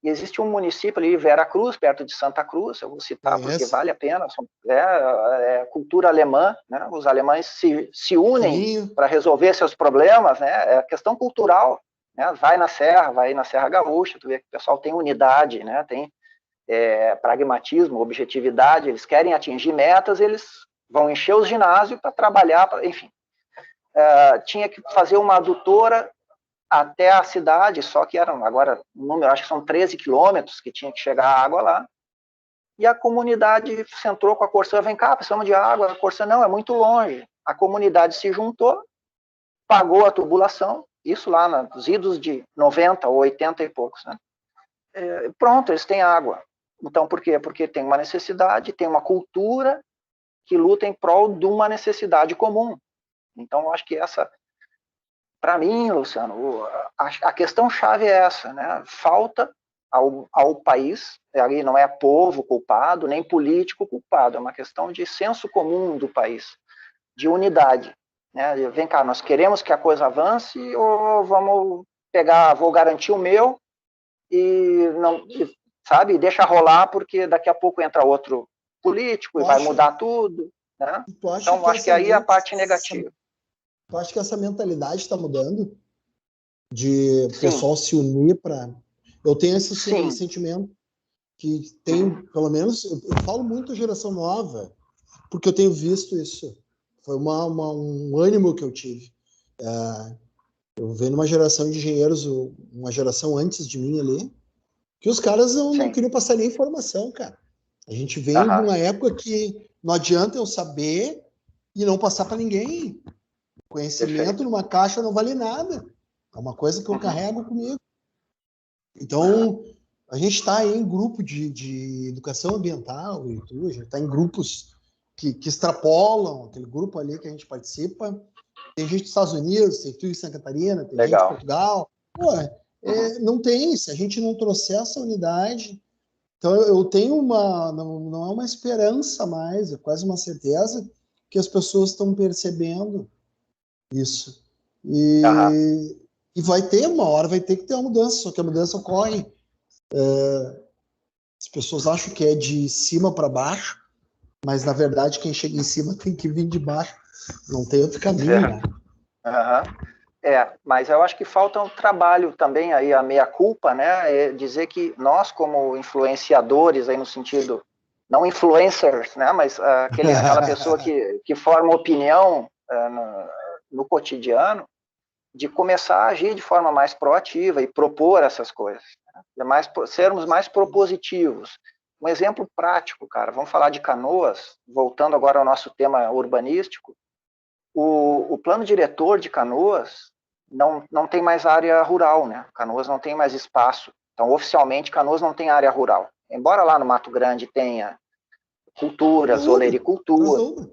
Speaker 3: e existe um município ali, Vera Cruz, perto de Santa Cruz, eu vou citar porque vale a pena, é cultura alemã, né? Os alemães se unem para resolver seus problemas, né? É questão cultural. né? Vai na Serra Gaúcha, tu vê que o pessoal tem unidade, né? Tem pragmatismo, objetividade, eles querem atingir metas, eles vão encher os ginásios para trabalhar, enfim. Tinha que fazer uma adutora até a cidade, só que eram, agora, o número, acho que são 13 quilômetros que tinha que chegar a água lá, e a comunidade se entrou com a Corsã, vem cá, precisamos de água, a Corsã, não, é muito longe. A comunidade se juntou, pagou a tubulação, isso lá nos idos de 90 ou 80 e poucos, né? Pronto, eles têm água. Então, por quê? Porque tem uma necessidade, tem uma cultura que luta em prol de uma necessidade comum. Então, eu acho que essa, para mim, Luciano, a questão-chave é essa, né? Falta ao país, ali não é povo culpado, nem político culpado, é uma questão de senso comum do país, de unidade, né? Vem cá, nós queremos que a coisa avance ou vamos pegar, vou garantir o meu e não, sabe, deixa rolar porque daqui a pouco entra outro político e vai mudar tudo, né? Então, acho que aí é a parte negativa.
Speaker 2: Tu acha que essa mentalidade está mudando? De o pessoal se unir para... Eu tenho esse sentimento que tem, pelo menos, eu falo muito geração nova, porque eu tenho visto isso. Foi um ânimo que eu tive. Eu venho numa geração de engenheiros, uma geração antes de mim ali, que os caras não queriam passar nem informação, cara. A gente vem de uma época que não adianta eu saber e não passar para ninguém. Conhecimento numa caixa não vale nada. É uma coisa que eu carrego comigo. Então, a gente está aí em grupo de educação ambiental e tudo, a gente está em grupos que extrapolam aquele grupo ali que a gente participa. Tem gente dos Estados Unidos, tem tu em Santa Catarina, tem gente de Portugal. Pô, não tem, se a gente não trouxer essa unidade. Então, eu tenho não é uma esperança mais, é quase uma certeza que as pessoas estão percebendo isso. E vai ter, uma hora vai ter que ter uma mudança, só que a mudança ocorre. As pessoas acham que é de cima para baixo, mas na verdade quem chega em cima tem que vir de baixo. Não tem outro caminho, né?
Speaker 3: Mas eu acho que falta um trabalho também aí, a meia-culpa, né? Dizer que nós, como influenciadores, aí no sentido, não influencers, né? Mas aquela pessoa que forma opinião no cotidiano, de começar a agir de forma mais proativa e propor essas coisas, né? Sermos mais propositivos. Um exemplo prático, cara, vamos falar de Canoas, voltando agora ao nosso tema urbanístico. O plano diretor de Canoas não tem mais área rural, né? Canoas não tem mais espaço. Então, oficialmente, Canoas não tem área rural. Embora lá no Mato Grande tenha culturas, olericultura.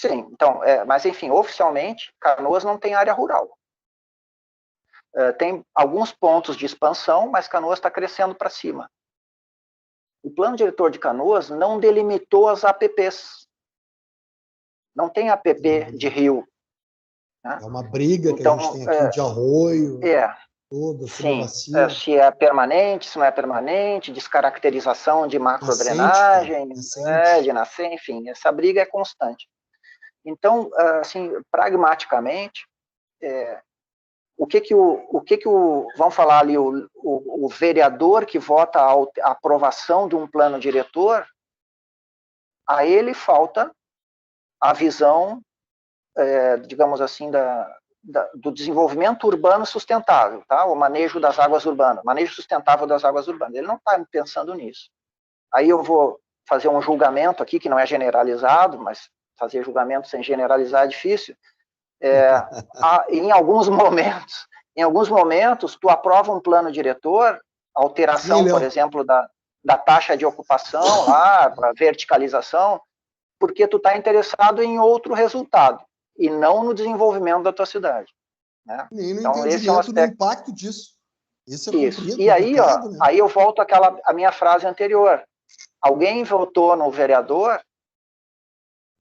Speaker 3: Sim, então, mas enfim, oficialmente, Canoas não tem área rural. Tem alguns pontos de expansão, mas Canoas está crescendo para cima. O plano diretor de Canoas não delimitou as APPs. Não tem APP de rio. Né?
Speaker 2: É uma briga que a gente tem aqui de arroio.
Speaker 3: Sim, se é permanente, se não é permanente, descaracterização de macrodrenagem, de nascer, enfim, essa briga é constante. Então, assim, pragmaticamente, vamos falar ali, o vereador que vota a aprovação de um plano diretor, a ele falta a visão, digamos assim, do desenvolvimento urbano sustentável, tá? O manejo das águas urbanas, manejo sustentável das águas urbanas. Ele não está pensando nisso. Aí eu vou fazer um julgamento aqui, que não é generalizado, mas fazer julgamento sem generalizar é difícil. Em alguns momentos, tu aprova um plano diretor, alteração, por exemplo, da taxa de ocupação, lá, para verticalização, porque tu está interessado em outro resultado, e não no desenvolvimento da tua cidade. Né?
Speaker 2: Nem no entendimento do impacto disso. Isso.
Speaker 3: E aí, né? Aí eu volto à minha frase anterior. Alguém votou no vereador,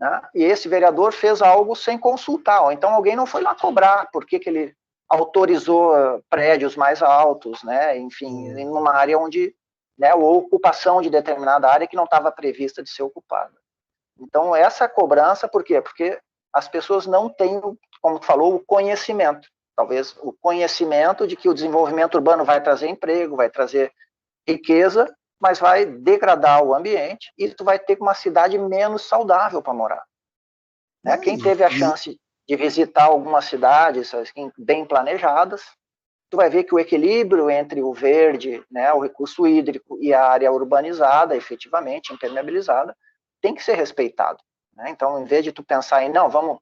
Speaker 3: né? E esse vereador fez algo sem consultar, ou então alguém não foi lá cobrar por que ele autorizou prédios mais altos, né? Enfim, em uma área onde, né, ou ocupação de determinada área que não estava prevista de ser ocupada. Então, essa cobrança, por quê? Porque as pessoas não têm, como tu falou, o conhecimento. talvez o conhecimento de que o desenvolvimento urbano vai trazer emprego, vai trazer riqueza, mas vai degradar o ambiente e tu vai ter uma cidade menos saudável para morar. Né? Quem teve a chance de visitar algumas cidades assim, bem planejadas, tu vai ver que o equilíbrio entre o verde, né, o recurso hídrico e a área urbanizada, efetivamente impermeabilizada, tem que ser respeitado. Né? Então, em vez de tu pensar em, não, vamos,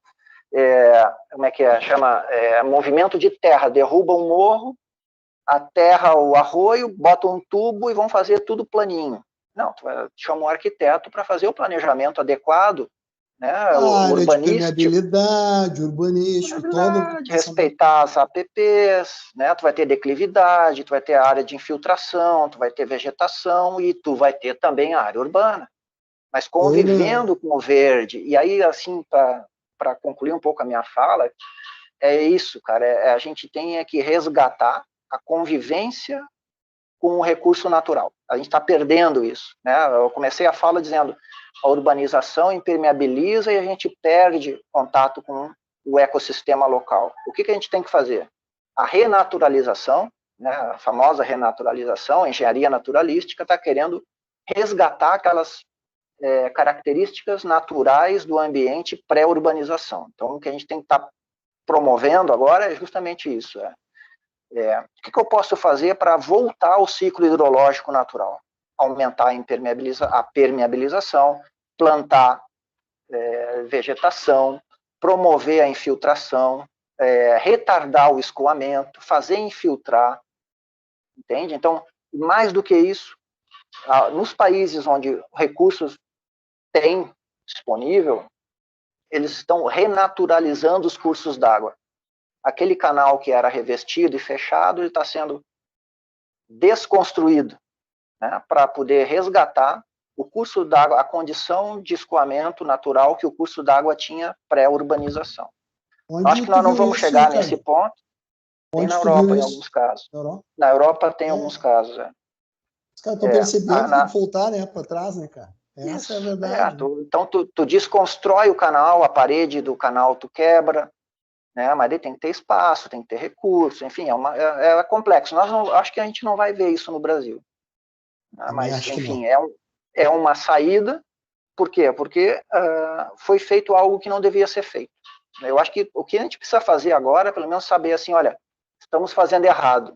Speaker 3: como é que chama, movimento de terra, derruba um morro, aterra o arroio, bota um tubo e vão fazer tudo planinho. Não, tu chama um arquiteto para fazer o planejamento adequado, né,
Speaker 2: o urbanístico, de
Speaker 3: permeabilidade,
Speaker 2: urbanístico, todo...
Speaker 3: respeitar as APPs, né, tu vai ter declividade, tu vai ter área de infiltração, tu vai ter vegetação e tu vai ter também a área urbana. Mas convivendo com o verde, e aí, assim, para concluir um pouco a minha fala, é isso, cara, a gente tem que resgatar a convivência com o recurso natural. A gente está perdendo isso, né? Eu comecei a fala dizendo a urbanização impermeabiliza e a gente perde contato com o ecossistema local. O que a gente tem que fazer? A renaturalização, né, a famosa renaturalização, a engenharia naturalística está querendo resgatar aquelas características naturais do ambiente pré-urbanização. Então, o que a gente tem que estar promovendo agora é justamente isso. O que eu posso fazer para voltar ao ciclo hidrológico natural? Aumentar a permeabilização, plantar vegetação, promover a infiltração, retardar o escoamento, fazer infiltrar, entende? Então, mais do que isso, nos países onde recursos tem disponível, eles estão renaturalizando os cursos d'água. Aquele canal que era revestido e fechado, ele está sendo desconstruído, né, para poder resgatar o curso d'água, a condição de escoamento natural que o curso d'água tinha pré-urbanização. Acho que nós não vamos chegar nesse ponto. Tem na Europa, em alguns casos. Na Europa tem alguns casos.
Speaker 2: Os caras estão percebendo que tem que voltar, né, para trás, né, cara? Essa é a verdade.
Speaker 3: Então, tu desconstrói o canal, a parede do canal tu quebra, né? Mas ele tem que ter espaço, tem que ter recurso, enfim, é complexo. Acho que a gente não vai ver isso no Brasil. Mas, enfim, é uma saída. Por quê? Porque foi feito algo que não devia ser feito. Eu acho que o que a gente precisa fazer agora é, pelo menos, saber assim, olha, estamos fazendo errado.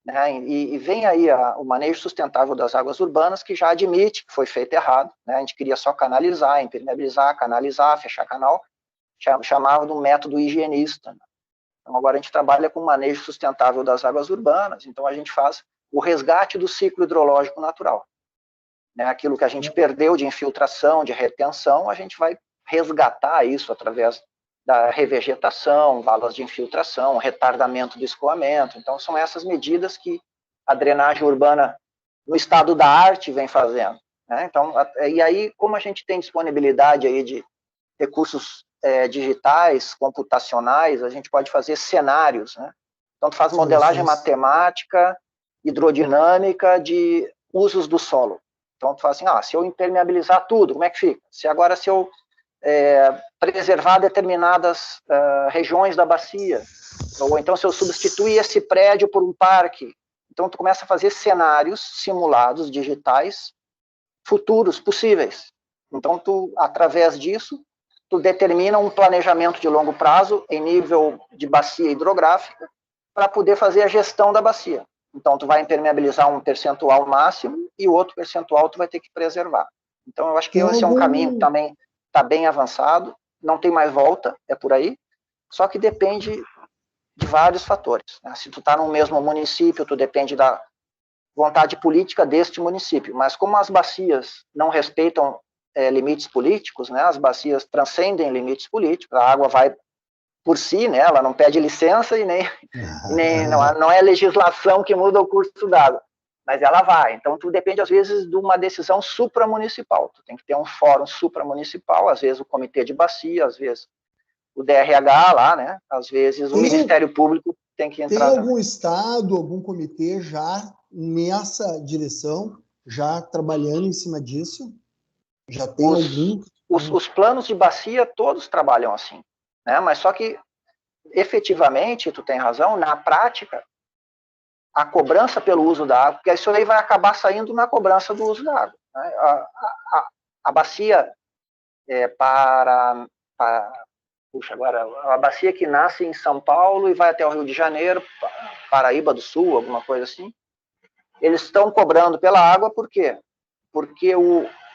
Speaker 3: Né? E vem aí o manejo sustentável das águas urbanas, que já admite que foi feito errado. Né? A gente queria só canalizar, impermeabilizar, canalizar, fechar canal, chamava de um método higienista. Né? Então, agora a gente trabalha com o manejo sustentável das águas urbanas, então a gente faz o resgate do ciclo hidrológico natural. Né? Aquilo que a gente perdeu de infiltração, de retenção, a gente vai resgatar isso através da revegetação, valas de infiltração, retardamento do escoamento. Então, são essas medidas que a drenagem urbana no estado da arte vem fazendo. Né? Então, e aí, como a gente tem disponibilidade aí de recursos digitais, computacionais, a gente pode fazer cenários. Né? Então, tu faz modelagem matemática, hidrodinâmica de usos do solo. Então, tu faz assim, se eu impermeabilizar tudo, como é que fica? Se eu preservar determinadas regiões da bacia, ou então se eu substituir esse prédio por um parque, então tu começa a fazer cenários simulados, digitais, futuros, possíveis. Então tu, através disso, tu determina um planejamento de longo prazo em nível de bacia hidrográfica para poder fazer a gestão da bacia. Então tu vai impermeabilizar um percentual máximo e o outro percentual tu vai ter que preservar. Então eu acho que esse é um caminho que também está bem avançado, não tem mais volta, é por aí, só que depende de vários fatores. Né? Se tu está no mesmo município, tu depende da vontade política deste município, mas como as bacias não respeitam limites políticos, né? As bacias transcendem limites políticos, a água vai por si, né? Ela não pede licença e nem não é legislação que muda o curso d'água. Mas ela vai. Então, tu depende, às vezes, de uma decisão supramunicipal. Tu tem que ter um fórum supramunicipal, às vezes o comitê de bacia, às vezes o DRH lá, né? Às vezes o Ministério Público tem que entrar.
Speaker 2: Tem algum estado, algum comitê já nessa direção, já trabalhando em cima disso? Já tem algum?
Speaker 3: Os planos de bacia, todos trabalham assim. Né? Mas só que efetivamente, tu tem razão, na prática, a cobrança pelo uso da água, porque isso aí vai acabar saindo na cobrança do uso da água, né? A bacia puxa, agora, a bacia que nasce em São Paulo e vai até o Rio de Janeiro, Paraíba do Sul, alguma coisa assim, eles estão cobrando pela água, por quê? Porque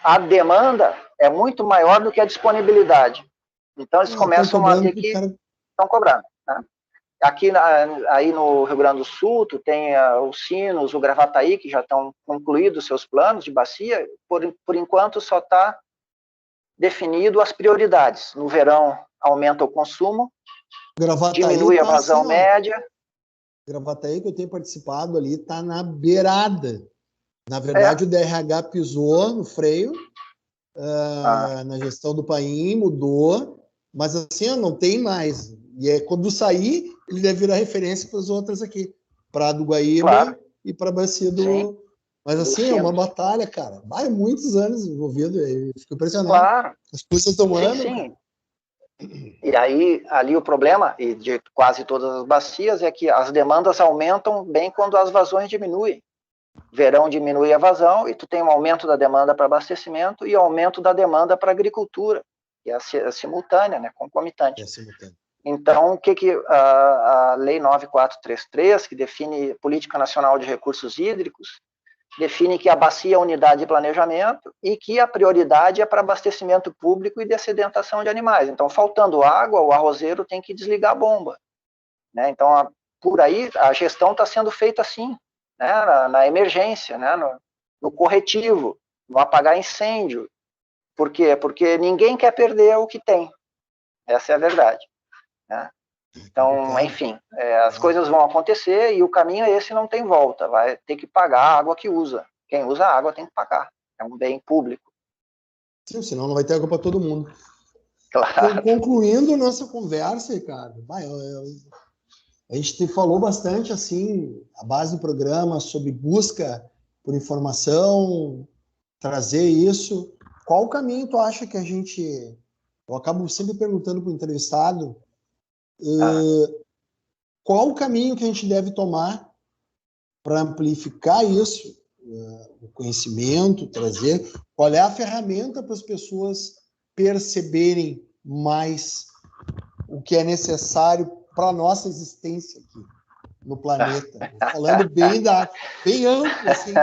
Speaker 3: a demanda é muito maior do que a disponibilidade. Então, eles começam a ver que estão cobrando, né? Aqui, aí no Rio Grande do Sul, tu tem os Sinos, o Gravataí, que já estão concluídos seus planos de bacia, por enquanto só está definido as prioridades. No verão, aumenta o consumo, diminui a vazão média.
Speaker 2: Gravataí, que eu tenho participado ali, está na beirada. Na verdade, o DRH pisou no freio, na gestão do Paim, mudou, mas assim, não tem mais. E quando sair, ele deve virar referência para as outras aqui, para a do Guaíba e para a bacia do... Sim. Mas assim, é uma batalha, cara. Vai muitos anos envolvido, eu fico impressionado.
Speaker 3: Claro.
Speaker 2: As coisas estão andando.
Speaker 3: Sim. E aí, ali o problema, e de quase todas as bacias, é que as demandas aumentam bem quando as vazões diminuem. Verão diminui a vazão e tu tem um aumento da demanda para abastecimento e aumento da demanda para agricultura, que é simultânea, né, concomitante.
Speaker 2: É simultânea.
Speaker 3: Então, o que a Lei 9433, que define Política Nacional de Recursos Hídricos, define que a bacia é unidade de planejamento e que a prioridade é para abastecimento público e dessedentação de animais. Então, faltando água, o arrozeiro tem que desligar a bomba, né? Então, por aí, a gestão está sendo feita assim, né? Na emergência, né? No corretivo, no apagar incêndio. Por quê? Porque ninguém quer perder o que tem. Essa é a verdade, né? Então, enfim, as coisas vão acontecer e o caminho é esse, não tem volta. Vai ter que pagar a água que usa. Quem usa a água tem que pagar. É um bem público.
Speaker 2: Sim, senão não vai ter água para todo mundo.
Speaker 3: Claro.
Speaker 2: Concluindo nossa conversa, Ricardo, a gente falou bastante, assim, a base do programa sobre busca por informação, trazer isso. Qual o caminho tu acha que a gente... Eu acabo sempre perguntando para o entrevistado qual o caminho que a gente deve tomar para amplificar isso, o conhecimento, trazer, qual é a ferramenta para as pessoas perceberem mais o que é necessário para a nossa existência aqui no planeta. Falando bem amplo, assim.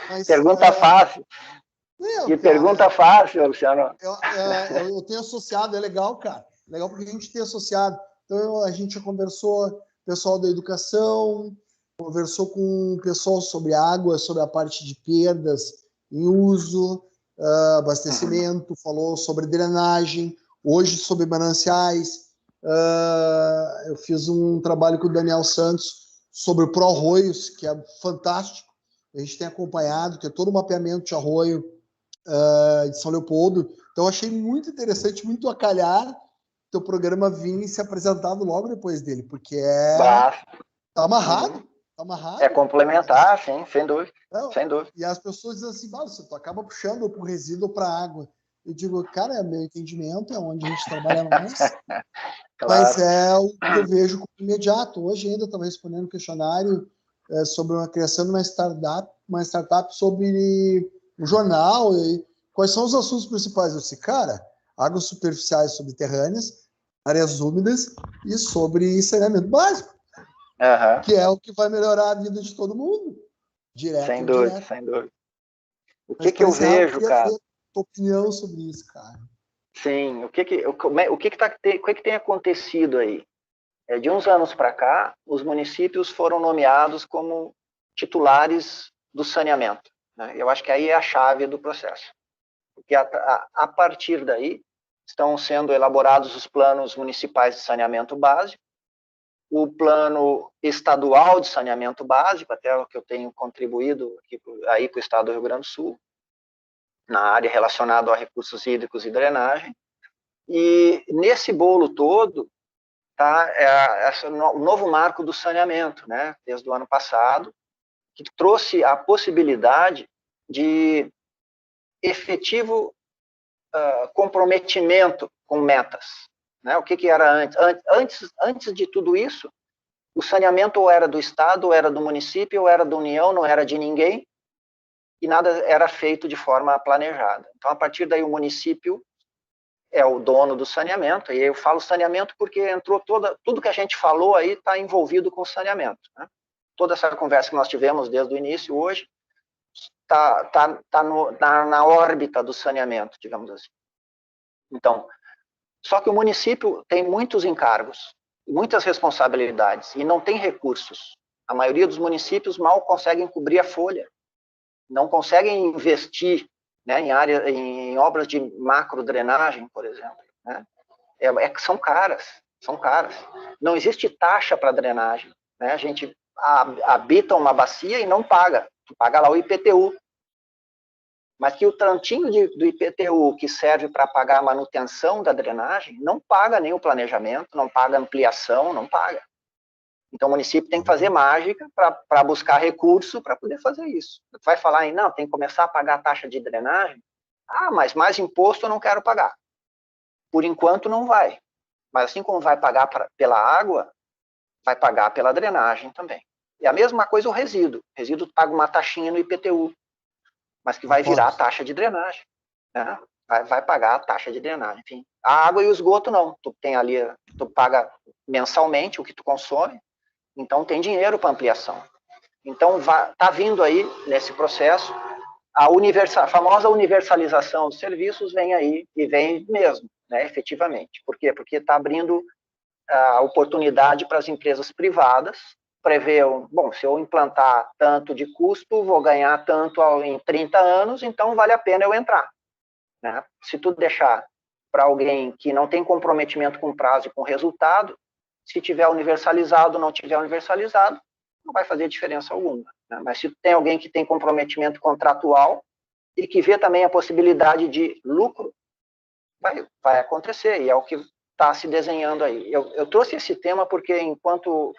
Speaker 2: Mas,
Speaker 3: pergunta fácil. Que pergunta fácil, Luciano.
Speaker 2: Eu tenho associado, é legal, cara. Legal porque a gente tem associado. Então, a gente conversou, pessoal da educação, conversou com o pessoal sobre água, sobre a parte de perdas em uso, abastecimento, falou sobre drenagem, hoje sobre mananciais. Eu fiz um trabalho com o Daniel Santos sobre o Pró-Arroios, que é fantástico. A gente tem acompanhado, que é todo o mapeamento de arroio de São Leopoldo. Então, achei muito interessante, muito a calhar teu programa vir se apresentado logo depois dele, porque tá amarrado.
Speaker 3: É complementar, sim, sem dúvida. Sem dúvida.
Speaker 2: E as pessoas dizem assim, tu acaba puxando para o resíduo ou para a água. Eu digo, cara, meu entendimento é onde a gente trabalha mais. Claro. Mas é o que eu vejo como imediato. Hoje ainda estava respondendo um questionário sobre uma criação de uma startup sobre um jornal. E quais são os assuntos principais? Eu disse, cara, águas superficiais subterrâneas, áreas úmidas e sobre saneamento básico, que é o que vai melhorar a vida de todo mundo. Direto
Speaker 3: sem dúvida, indireto. Sem dúvida. O que eu vejo, cara?
Speaker 2: Tua opinião sobre isso, cara.
Speaker 3: Sim, o que tem acontecido aí? De uns anos para cá, os municípios foram nomeados como titulares do saneamento, né? Eu acho que aí é a chave do processo. Porque a partir daí, estão sendo elaborados os planos municipais de saneamento básico, o plano estadual de saneamento básico, até o que eu tenho contribuído aí para o estado do Rio Grande do Sul, na área relacionada a recursos hídricos e drenagem. E nesse bolo todo tá o novo marco do saneamento, né, desde o ano passado, que trouxe a possibilidade de efetivo comprometimento com metas, né? O que era antes? Antes de tudo isso, o saneamento ou era do Estado, ou era do município, ou era da União, não era de ninguém, e nada era feito de forma planejada. Então, a partir daí, o município é o dono do saneamento, e eu falo saneamento porque entrou tudo que a gente falou aí está envolvido com saneamento, né? Toda essa conversa que nós tivemos desde o início hoje está na órbita do saneamento, digamos assim. Então, só que o município tem muitos encargos, muitas responsabilidades, e não tem recursos. A maioria dos municípios mal conseguem cobrir a folha, não conseguem investir, né, em obras de macro-drenagem, por exemplo, né? São caras. Não existe taxa para drenagem, né? A gente habita uma bacia e não paga. Tu paga lá o IPTU. Mas que o tantinho do IPTU que serve para pagar a manutenção da drenagem, não paga nem o planejamento, não paga ampliação, não paga. Então, o município tem que fazer mágica para buscar recurso para poder fazer isso. Tu vai falar aí, não, tem que começar a pagar a taxa de drenagem? Ah, mas mais imposto eu não quero pagar. Por enquanto, não vai. Mas assim como vai pagar pela água, vai pagar pela drenagem também. E a mesma coisa o resíduo. O resíduo paga uma taxinha no IPTU, mas que vai virar a taxa de drenagem, né? Vai pagar a taxa de drenagem. Enfim, a água e o esgoto não. Tu tem ali, tu paga mensalmente o que tu consome, então tem dinheiro para ampliação. Então está vindo aí nesse processo a famosa universalização dos serviços, vem aí e vem mesmo, né, efetivamente. Por quê? Porque está abrindo a oportunidade para as empresas privadas prever, bom, se eu implantar tanto de custo, vou ganhar tanto em 30 anos, então vale a pena eu entrar, né? Se tu deixar para alguém que não tem comprometimento com prazo e com resultado, se tiver universalizado ou não tiver universalizado, não vai fazer diferença alguma, né? Mas se tem alguém que tem comprometimento contratual e que vê também a possibilidade de lucro, vai acontecer, e é o que está se desenhando aí. Eu trouxe esse tema porque, enquanto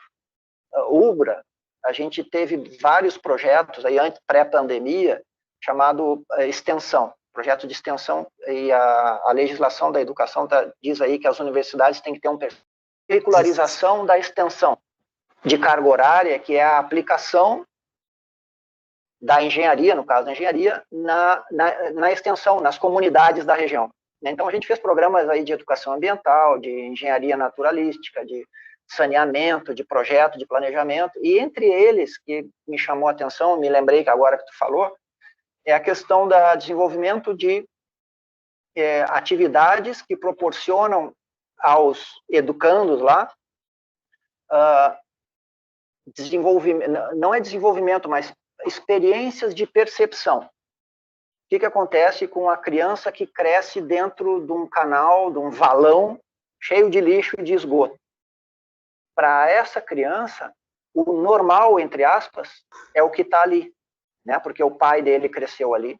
Speaker 3: Ubra, a gente teve vários projetos, aí antes, pré-pandemia, chamado extensão, projeto de extensão, e a legislação da educação diz aí que as universidades têm que ter uma curricularização da extensão de carga horária, que é a aplicação da engenharia, no caso da engenharia, na extensão, nas comunidades da região. Então, a gente fez programas aí de educação ambiental, de engenharia naturalística, de saneamento, de projeto, de planejamento, e entre eles, que me chamou a atenção, me lembrei que agora que tu falou, é a questão do desenvolvimento de atividades que proporcionam aos educandos lá desenvolvimento, não é desenvolvimento, mas experiências de percepção. O que acontece com a criança que cresce dentro de um canal, de um valão cheio de lixo e de esgoto? Para essa criança, o normal, entre aspas, é o que está ali, né? Porque o pai dele cresceu ali.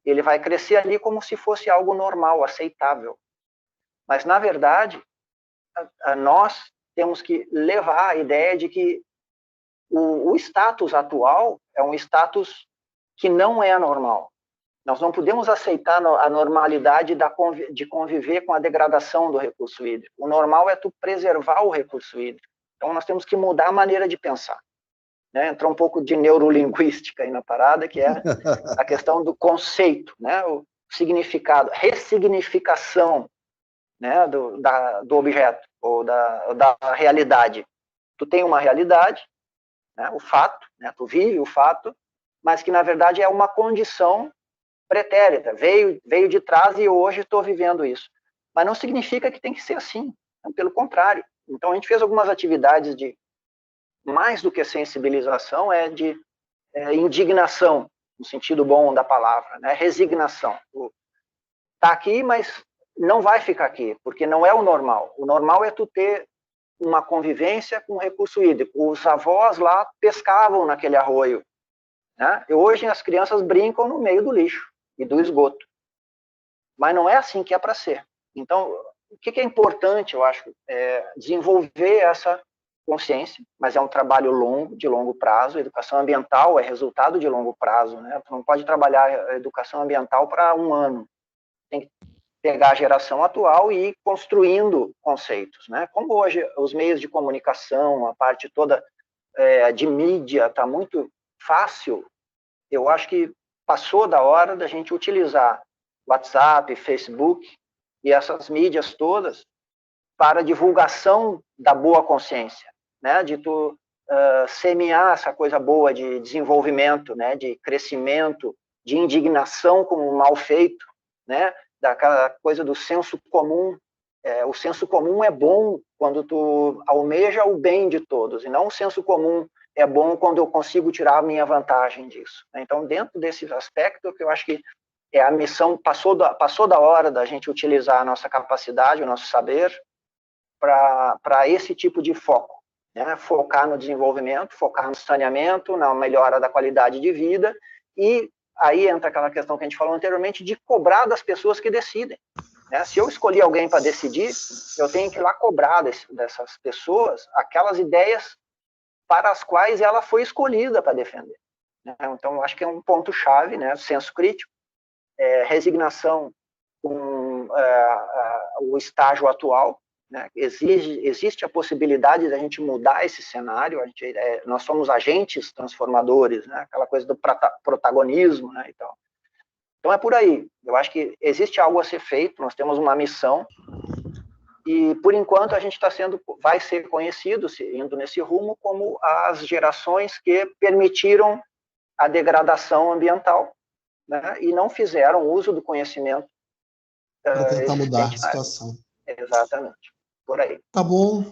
Speaker 3: Ele vai crescer ali como se fosse algo normal, aceitável. Mas, na verdade, nós temos que levar a ideia de que o status atual é um status que não é normal. Nós não podemos aceitar a normalidade de conviver com a degradação do recurso hídrico. O normal é tu preservar o recurso hídrico. Então, nós temos que mudar a maneira de pensar, né? Entrou um pouco de neurolinguística aí na parada, que é a questão do conceito, né? O significado, ressignificação, né? do objeto, ou da realidade. Tu tem uma realidade, né? O fato, né? Tu vive o fato, mas que, na verdade, é uma condição pretérita, veio de trás e hoje estou vivendo isso. Mas não significa que tem que ser assim, pelo contrário. Então, a gente fez algumas atividades de, mais do que sensibilização, de indignação, no sentido bom da palavra, né? Resignação. Está aqui, mas não vai ficar aqui, porque não é o normal. O normal é tu ter uma convivência com o recurso hídrico. Os avós lá pescavam naquele arroio, né? E hoje as crianças brincam no meio do lixo e do esgoto. Mas não é assim que é para ser. Então, o que é importante, eu acho, é desenvolver essa consciência, mas é um trabalho longo, de longo prazo. A educação ambiental é resultado de longo prazo, né? Tu não pode trabalhar a educação ambiental para um ano. Tem que pegar a geração atual e ir construindo conceitos, né? Como hoje os meios de comunicação, a parte toda de mídia está muito fácil, eu acho que passou da hora da gente utilizar WhatsApp, Facebook e essas mídias todas para divulgação da boa consciência, né? De tu semear essa coisa boa de desenvolvimento, né? De crescimento, de indignação com o mal feito, né? Daquela coisa do senso comum. O senso comum é bom quando tu almeja o bem de todos, e não o senso comum é bom quando eu consigo tirar a minha vantagem disso. Então, dentro desse aspecto, que eu acho que é a missão, passou da hora da gente utilizar a nossa capacidade, o nosso saber, para esse tipo de foco, né? Focar no desenvolvimento, focar no saneamento, na melhora da qualidade de vida, e aí entra aquela questão que a gente falou anteriormente, de cobrar das pessoas que decidem, né? Se eu escolhi alguém para decidir, eu tenho que ir lá cobrar dessas pessoas aquelas ideias para as quais ela foi escolhida para defender, né? Então, eu acho que é um ponto-chave, né? Senso crítico, resignação com o estágio atual, né? Existe a possibilidade da gente mudar esse cenário, nós somos agentes transformadores, né? Aquela coisa do protagonismo, né? Então é por aí. Eu acho que existe algo a ser feito, nós temos uma missão, e por enquanto a gente vai ser conhecido, indo nesse rumo, como as gerações que permitiram a degradação ambiental, né? E não fizeram uso do conhecimento
Speaker 2: para tentar mudar a situação.
Speaker 3: Exatamente, por aí.
Speaker 2: Tá bom.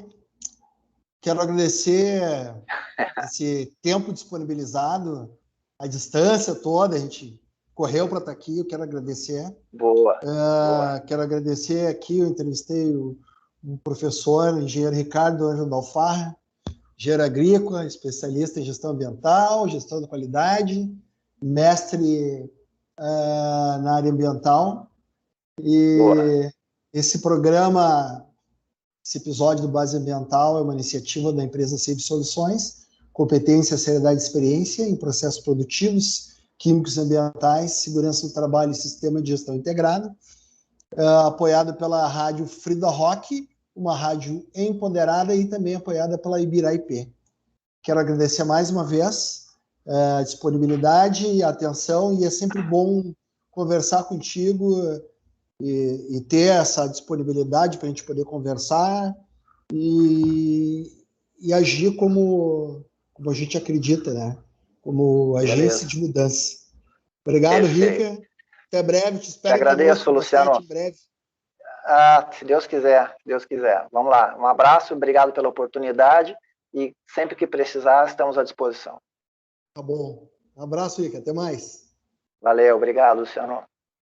Speaker 2: Quero agradecer esse tempo disponibilizado, a distância toda, a gente correu para estar aqui, eu quero agradecer.
Speaker 3: Boa.
Speaker 2: Quero agradecer aqui, eu entrevistei o professor, o engenheiro Ricardo Ângelo Dalfarra, engenheiro agrícola, especialista em gestão ambiental, gestão da qualidade, mestre na área ambiental. E boa. Esse programa, esse episódio do Base Ambiental é uma iniciativa da empresa Save Soluções, competência, seriedade e experiência em processos produtivos, químicos e ambientais, segurança do trabalho e sistema de gestão integrado, apoiado pela rádio Frida Rock, uma rádio empoderada e também apoiada pela Ibirá IP. Quero agradecer mais uma vez a disponibilidade e a atenção, e é sempre bom conversar contigo e ter essa disponibilidade para a gente poder conversar e agir como a gente acredita, né? Como agência de mudança. Obrigado, Rica. Até breve. Te espero.
Speaker 3: Te agradeço, Luciano.
Speaker 2: Em breve.
Speaker 3: Se Deus quiser, se Deus quiser. Vamos lá. Um abraço, obrigado pela oportunidade e sempre que precisar, estamos à disposição.
Speaker 2: Tá bom. Um abraço, Rica. Até mais.
Speaker 3: Valeu, obrigado, Luciano.